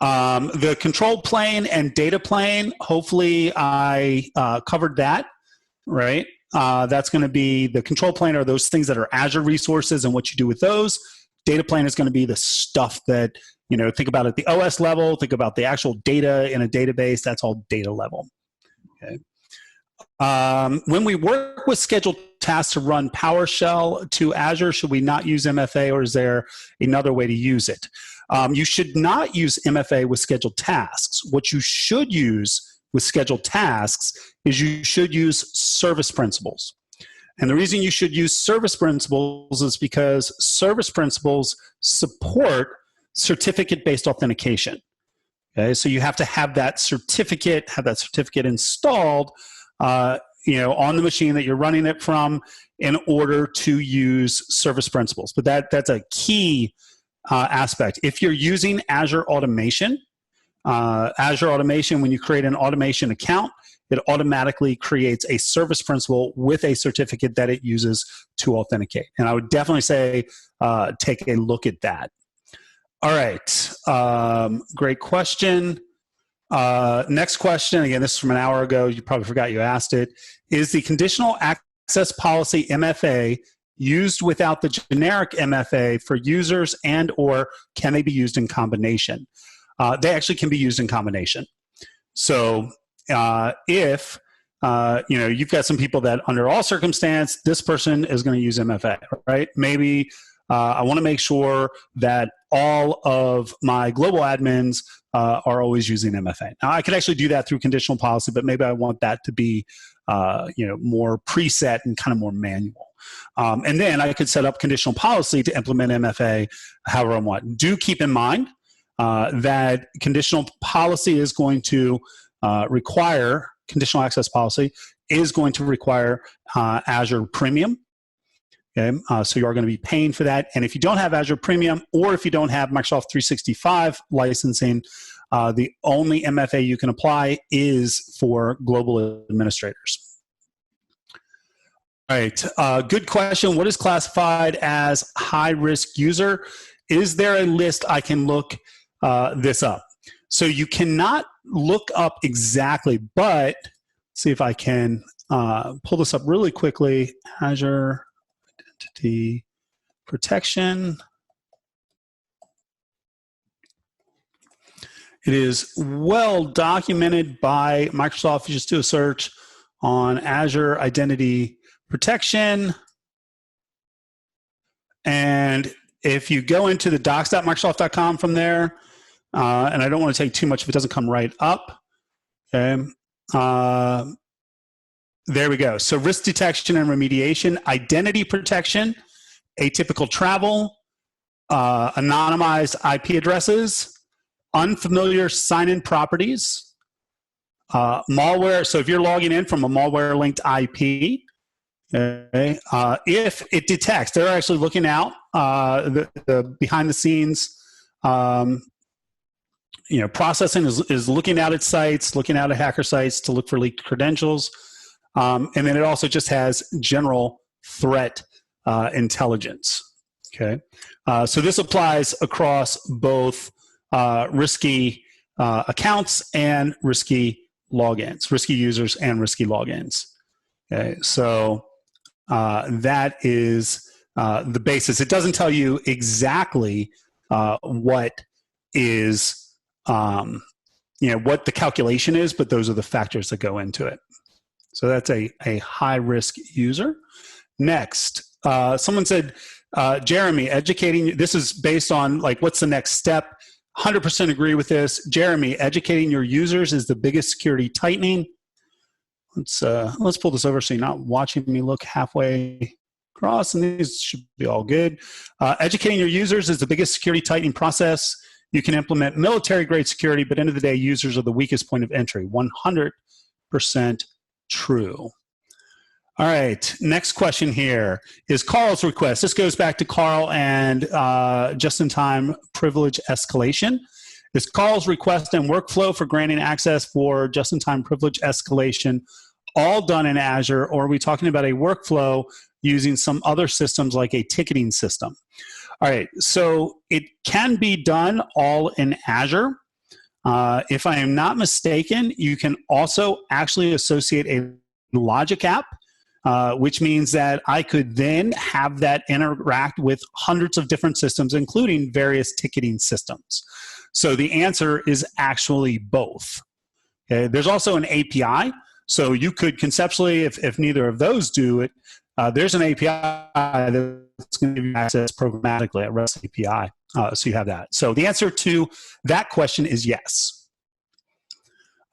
The control plane and data plane, hopefully I covered that, right? That's going to be the control plane are those things that are Azure resources and what you do with those. Data plane is going to be the stuff that, think about at the OS level, think about the actual data in a database. That's all data level. Okay. When we work with scheduled tasks to run PowerShell to Azure, should we not use MFA, or is there another way to use it? You should not use MFA with scheduled tasks. What you should use with scheduled tasks is you should use service principals. And the reason you should use service principals is because service principals support certificate-based authentication. Okay, so you have to have that certificate installed on the machine that you're running it from in order to use service principals. But that's a key aspect. If you're using Azure Automation, when you create an automation account, it automatically creates a service principal with a certificate that it uses to authenticate. And I would definitely say take a look at that. All right, great question. Next question, again, this is from an hour ago. You probably forgot you asked it. Is the conditional access policy MFA used without the generic MFA for users, and or can they be used in combination? They actually can be used in combination. So if you've got some people that under all circumstance, this person is going to use MFA, right? Maybe I want to make sure that all of my global admins are always using MFA. Now, I could actually do that through conditional policy, but maybe I want that to be more preset and kind of more manual. And then I could set up conditional policy to implement MFA however I want. Do keep in mind that conditional policy is going to require, conditional access policy is going to require Azure Premium. Okay, so you are going to be paying for that. And if you don't have Azure Premium, or if you don't have Microsoft 365 licensing, the only MFA you can apply is for global administrators. All right, good question. What is classified as high-risk user? Is there a list I can look this up? So you cannot look up exactly, but see if I can pull this up really quickly. Azure Identity Protection. It is well documented by Microsoft. You just do a search on Azure Identity Protection. And if you go into the docs.microsoft.com from there, and I don't want to take too much if it doesn't come right up. Okay. There we go. So risk detection and remediation, identity protection, atypical travel, anonymized IP addresses, unfamiliar sign-in properties, malware. So if you're logging in from a malware-linked IP, okay, if it detects, they're actually looking out the behind-the-scenes processing is looking out at sites, looking out at hacker sites to look for leaked credentials. And then it also just has general threat intelligence. Okay. So this applies across both risky accounts and risky logins, risky users and risky logins. Okay. So that is the basis. It doesn't tell you exactly what is what the calculation is, but those are the factors that go into it. So that's a high-risk user. Next, someone said, Jeremy, educating, this is based on like, what's the next step? 100% agree with this. Jeremy, educating your users is the biggest security tightening. Let's pull this over so you're not watching me look halfway across, and these should be all good. Educating your users is the biggest security tightening process. You can implement military-grade security, but at the end of the day, users are the weakest point of entry. 100% true. All right, next question here is Carl's request. This goes back to Carl and just-in-time privilege escalation. Is Carl's request and workflow for granting access for just-in-time privilege escalation all done in Azure, or are we talking about a workflow using some other systems like a ticketing system? All right, so it can be done all in Azure. If I am not mistaken, you can also actually associate a logic app, which means that I could then have that interact with hundreds of different systems, including various ticketing systems. So the answer is actually both. Okay? There's also an API. So you could conceptually, if neither of those do it, there's an API that's going to give you access programmatically at REST API. So you have that. So the answer to that question is yes.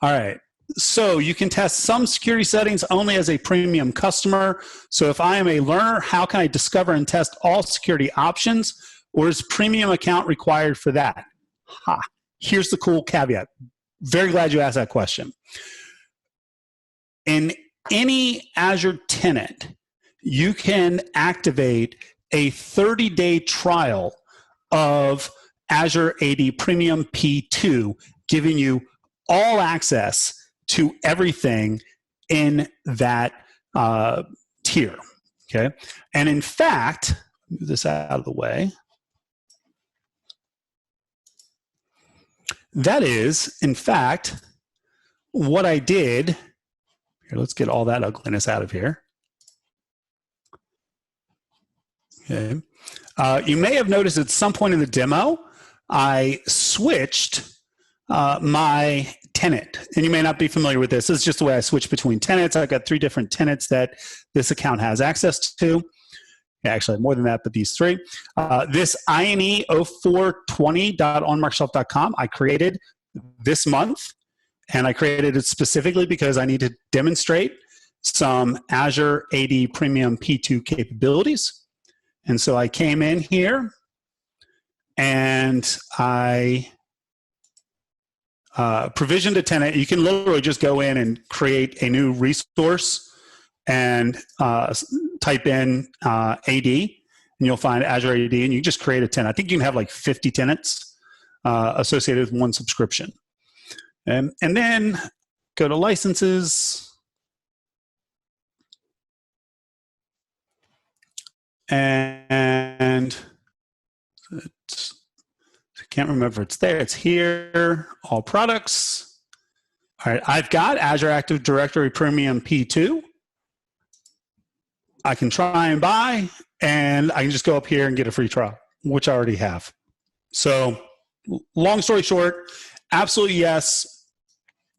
All right. So you can test some security settings only as a premium customer. So if I am a learner, how can I discover and test all security options? Or is premium account required for that? Here's the cool caveat. Very glad you asked that question. In any Azure tenant, you can activate a 30-day trial of Azure AD Premium P2, giving you all access to everything in that tier. Okay, and in fact, move this out of the way. That is, in fact, what I did. Here, let's get all that ugliness out of here. Okay. You may have noticed at some point in the demo, I switched my tenant. And you may not be familiar with this. This is just the way I switch between tenants. I've got 3 different tenants that this account has access to. Actually, more than that, but these 3. This INE 0420.onmicrosoft.com I created this month. And I created it specifically because I need to demonstrate some Azure AD Premium P2 capabilities. And so I came in here and I provisioned a tenant. You can literally just go in and create a new resource and type in AD, and you'll find Azure AD, and you just create a tenant. I think you can have like 50 tenants associated with one subscription. And then go to licenses. And I can't remember if it's there. It's here. All products. All right. I've got Azure Active Directory Premium P2. I can try and buy, and I can just go up here and get a free trial, which I already have. So long story short, absolutely yes.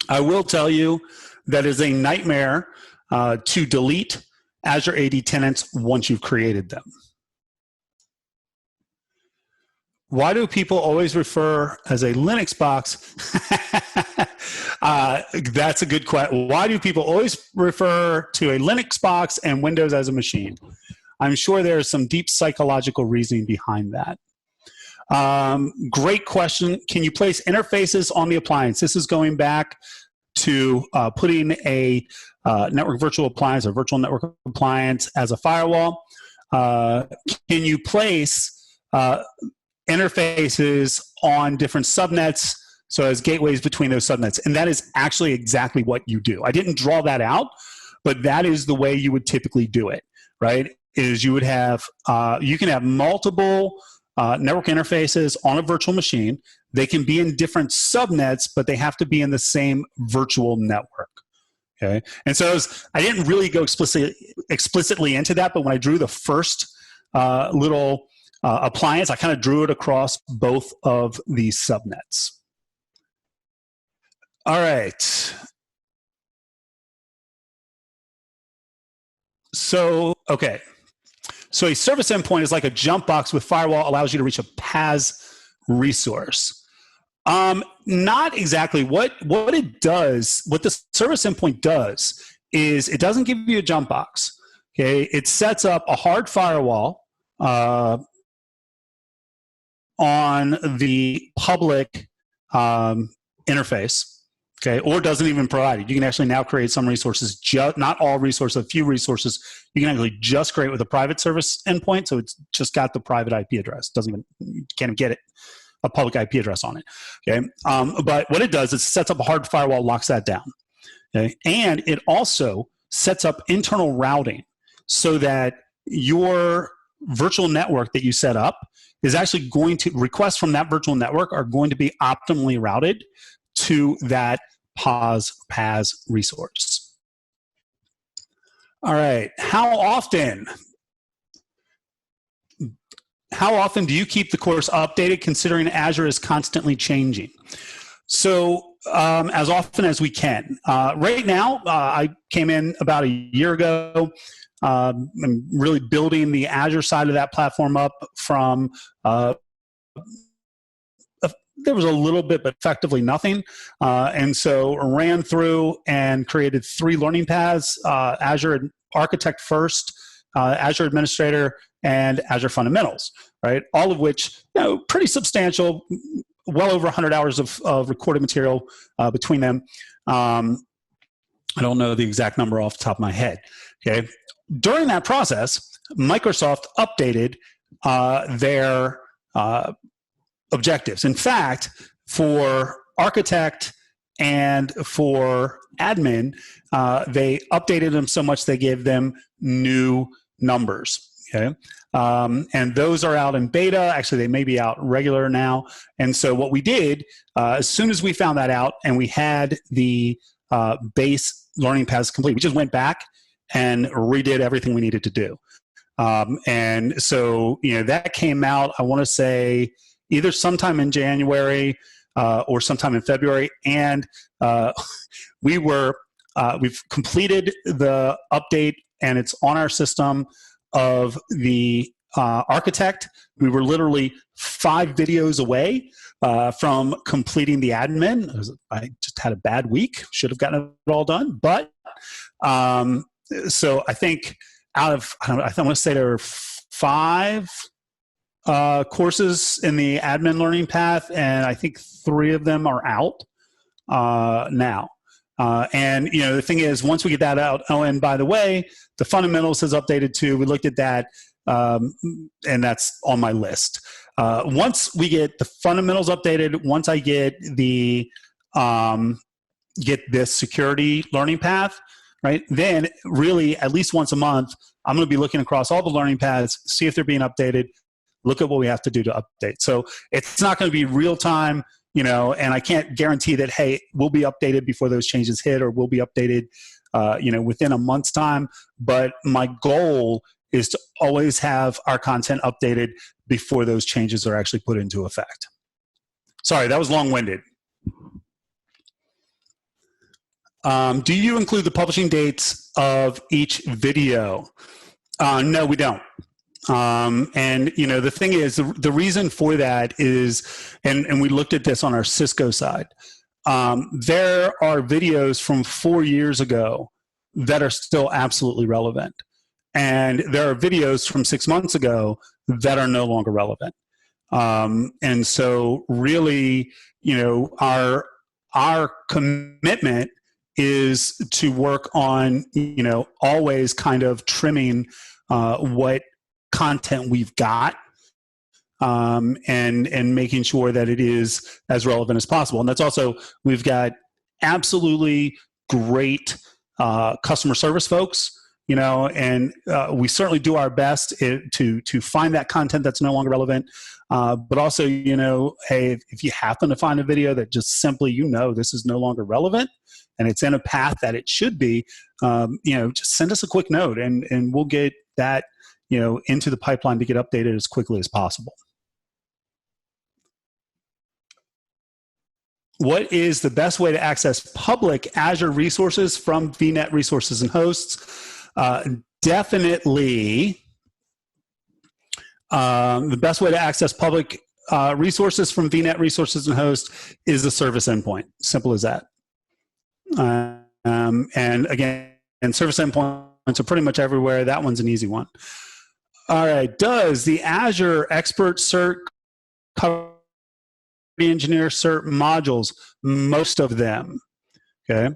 I will tell you that is a nightmare to delete Azure AD tenants once you've created them. Why do people always refer as a Linux box? That's a good question. Why do people always refer to a Linux box and Windows as a machine? I'm sure there's some deep psychological reasoning behind that. Great question. Can you place interfaces on the appliance? This is going back to putting a network virtual appliance or virtual network appliance as a firewall. Can you place interfaces on different subnets, so as gateways between those subnets? And that is actually exactly what you do. I didn't draw that out, but that is the way you would typically do it, right? Is you would have, you can have multiple network interfaces on a virtual machine. They can be in different subnets, but they have to be in the same virtual network. Okay, and so I didn't really go explicitly into that, but when I drew the first little appliance, I kind of drew it across both of these subnets. All right. So, okay. So a service endpoint is like a jump box with firewall, allows you to reach a PaaS resource. Not exactly. What it does, what the service endpoint does, is it doesn't give you a jump box. Okay, it sets up a hard firewall on the public interface. Okay, or doesn't even provide it. You can actually now create some resources, not all resources, a few resources. You can actually just create with a private service endpoint, so it's just got the private IP address. Doesn't even, you can't even get it, a public IP address on it. Okay, but what it does is it sets up a hard firewall, locks that down. Okay, and it also sets up internal routing so that your virtual network that you set up is actually going to, requests from that virtual network are going to be optimally routed to that PAS resource. All right, how often do you keep the course updated, considering Azure is constantly changing? So as often as we can. Right now, I came in about a year ago. I'm really building the Azure side of that platform up from there was a little bit, but effectively nothing. And so ran through and created 3 learning paths, Azure Architect First, Azure Administrator, and Azure Fundamentals, right? All of which, pretty substantial, well over 100 hours of recorded material between them. I don't know the exact number off the top of my head, okay? During that process, Microsoft updated their objectives. In fact, for architect and for admin, they updated them so much they gave them new numbers. Okay, and those are out in beta. Actually, they may be out regular now. And so what we did, as soon as we found that out and we had the base learning paths complete, we just went back and redid everything we needed to do. And so, that came out, I want to say, either sometime in January or sometime in February, and we've completed the update, and it's on our system of the architect. We were literally 5 videos away from completing the admin. I just had a bad week, should have gotten it all done, but so I think out of, I want to say there are 5 courses in the admin learning path, and I think 3 of them are out now. And the thing is, once we get that out, oh, and by the way, the fundamentals has updated too. We looked at that, and that's on my list. Once we get the fundamentals updated, once I get the get this security learning path, right, then really at least once a month, I'm going to be looking across all the learning paths, see if they're being updated, look at what we have to do to update. So it's not going to be real time, and I can't guarantee that, hey, we'll be updated before those changes hit, or we'll be updated, within a month's time. But my goal is to always have our content updated before those changes are actually put into effect. Sorry, that was long-winded. Do you include the publishing dates of each video? No, we don't. And the thing is, the reason for that is, and we looked at this on our Cisco side, there are videos from 4 years ago that are still absolutely relevant. And there are videos from 6 months ago that are no longer relevant. And so really, our commitment is to work on, always kind of trimming what content we've got, and making sure that it is as relevant as possible. And that's also, we've got absolutely great customer service folks, and we certainly do our best to find that content that's no longer relevant. But also, hey, if you happen to find a video that just simply, this is no longer relevant and it's in a path that it should be, just send us a quick note, and we'll get that, into the pipeline to get updated as quickly as possible. What is the best way to access public Azure resources from VNet resources and hosts? Definitely, the best way to access public resources from VNet resources and hosts is the service endpoint. Simple as that. And again, service endpoints are pretty much everywhere. That one's an easy one. All right. Does the Azure Expert Cert cover the Engineer Cert modules? Most of them. Okay.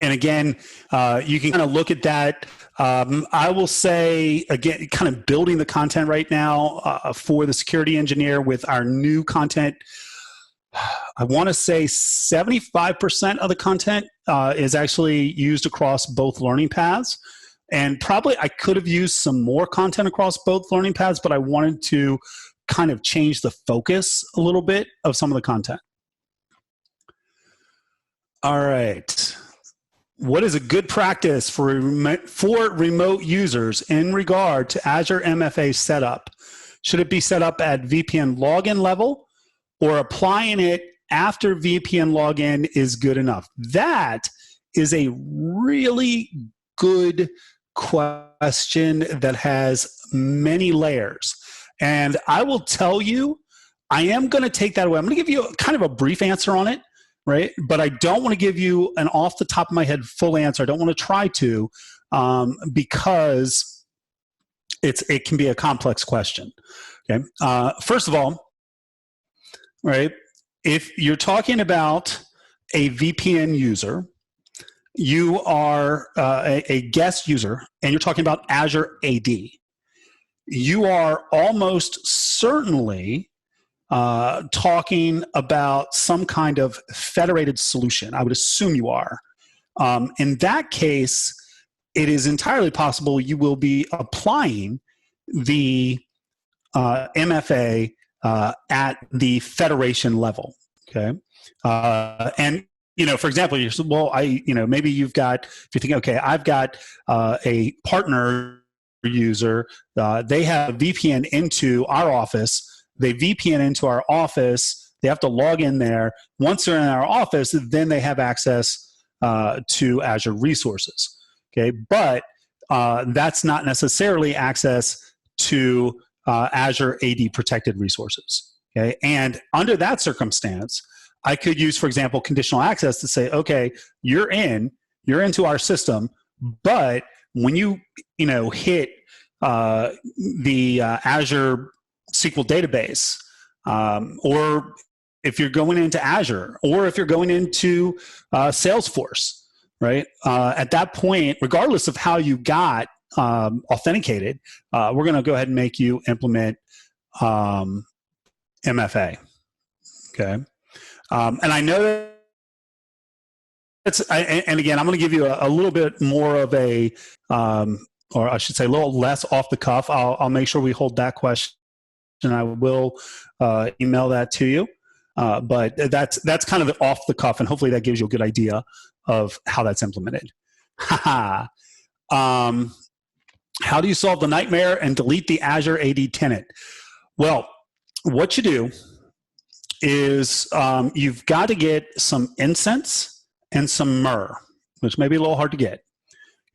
And again, you can kind of look at that. I will say, again, kind of building the content right now for the security engineer with our new content. I want to say 75% of the content is actually used across both learning paths. And probably I could have used some more content across both learning paths, but I wanted to kind of change the focus a little bit of some of the content. All right. What is a good practice for remote users in regard to Azure MFA setup? Should it be set up at VPN login level, or applying it after VPN login is good enough? That is a really good question that has many layers. And I will tell you, I am going to take that away. I'm going to give you kind of a brief answer on it, right? But I don't want to give you an off the top of my head full answer. I don't want to try to, because it can be a complex question. Okay. First of all, right, if you're talking about a VPN user, you are a guest user, and you're talking about Azure AD, you are almost certainly talking about some kind of federated solution. I would assume you are. In that case, it is entirely possible you will be applying the MFA at the federation level. Okay, and for example, you said, well, maybe you've got, if you think, okay, I've got a partner user, they have a VPN into our office. They VPN into our office. They have to log in there. Once they're in our office, then they have access to Azure resources. Okay, but that's not necessarily access to Azure AD protected resources. Okay, and under that circumstance, I could use, for example, conditional access to say, okay, you're into our system, but when you hit the Azure SQL database, or if you're going into Azure, or if you're going into Salesforce, right? At that point, regardless of how you got authenticated, we're going to go ahead and make you implement MFA. Okay. And I know and again, I'm going to give you a little bit more of a, or I should say a little less off the cuff. I'll make sure we hold that question. I will email that to you. But that's kind of off the cuff, and hopefully that gives you a good idea of how that's implemented. How do you solve the nightmare and delete the Azure AD tenant? Well, what you do is you've got to get some incense and some myrrh, which may be a little hard to get.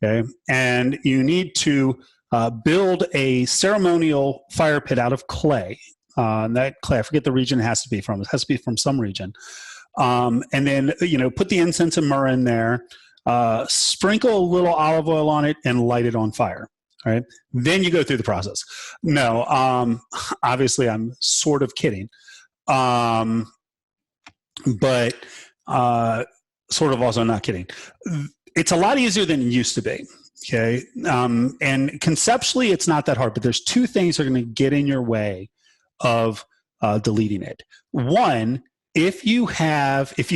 Okay, and you need to build a ceremonial fire pit out of clay. That clay, I forget the region it has to be from. It has to be from some region. And then put the incense and myrrh in there. Sprinkle a little olive oil on it and light it on fire. All right. Then you go through the process. No, obviously I'm sort of kidding. But sort of also not kidding. It's a lot easier than it used to be. Okay. And conceptually, it's not that hard, but there's two things that are going to get in your way of deleting it. One, if you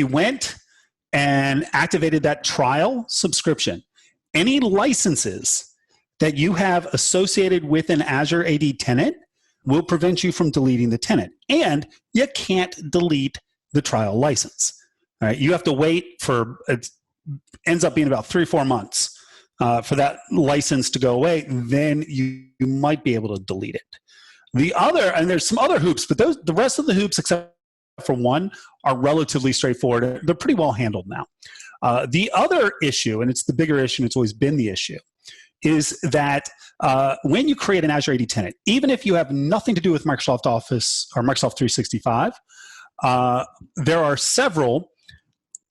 went and activated that trial subscription, any licenses that you have associated with an Azure AD tenant will prevent you from deleting the tenant. And you can't delete the trial license. All right, you have to wait for, it ends up being about 3 or 4 months for that license to go away. Then you might be able to delete it. The other, and there's some other hoops, but the rest of the hoops, except for one, are relatively straightforward. They're pretty well handled now. The other issue, and it's the bigger issue, and it's always been the issue, is that when you create an Azure AD tenant, even if you have nothing to do with Microsoft Office or Microsoft 365, there are several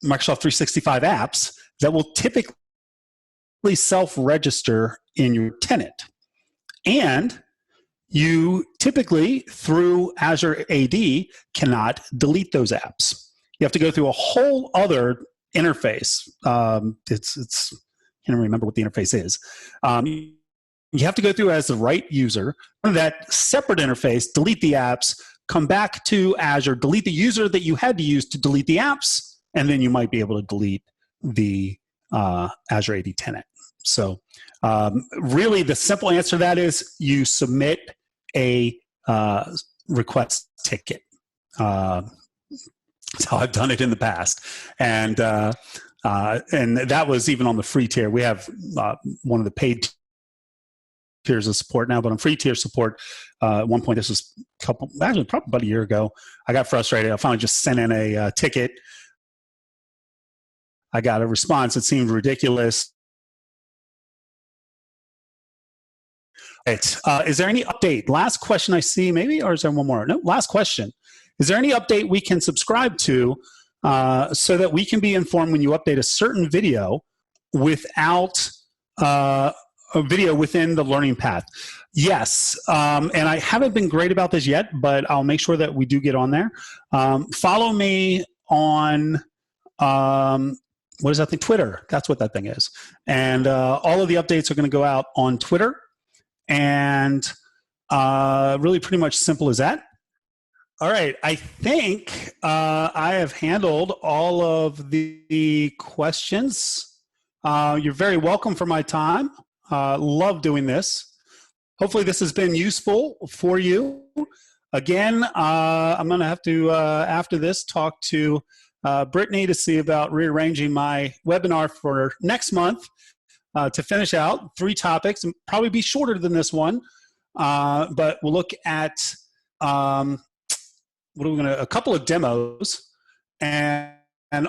Microsoft 365 apps that will typically self-register in your tenant. And you typically, through Azure AD, cannot delete those apps. You have to go through a whole other interface. It's I can't remember what the interface is. You have to go through as the right user, that separate interface, delete the apps, come back to Azure, delete the user that you had to use to delete the apps, and then you might be able to delete the Azure AD tenant. So really the simple answer to that is you submit a request ticket. That's how I've done it in the past. And that was even on the free tier. We have one of the paid tiers of support now, but on free tier support, at one point, this was probably about a year ago, I got frustrated. I finally just sent in a ticket. I got a response that seemed ridiculous. Is there any update? Last question I see, maybe, or is there one more? No, last question. Is there any update we can subscribe to so that we can be informed when you update a certain video without a video within the learning path? Yes, and I haven't been great about this yet, but I'll make sure that we do get on there. Follow me on, what is that thing? Twitter. That's what that thing is. And all of the updates are going to go out on Twitter. And really pretty much simple as that. All right. I think I have handled all of the questions. You're very welcome for my time. Love doing this. Hopefully this has been useful for you. Again, I'm going to have to, after this, talk to Brittany to see about rearranging my webinar for next month to finish out 3 topics, and probably be shorter than this one. But we'll look at a couple of demos, and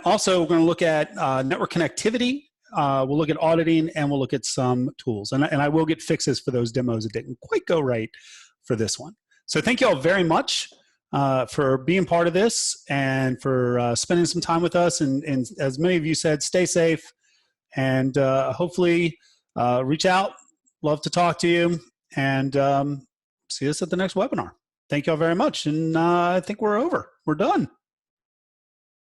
also we're going to look at network connectivity. We'll look at auditing, and we'll look at some tools. And I will get fixes for those demos that didn't quite go right for this one. So thank you all very much for being part of this and for spending some time with us. And as many of you said, stay safe, and hopefully reach out. Love to talk to you, and see us at the next webinar. Thank you all very much. And I think we're over. We're done.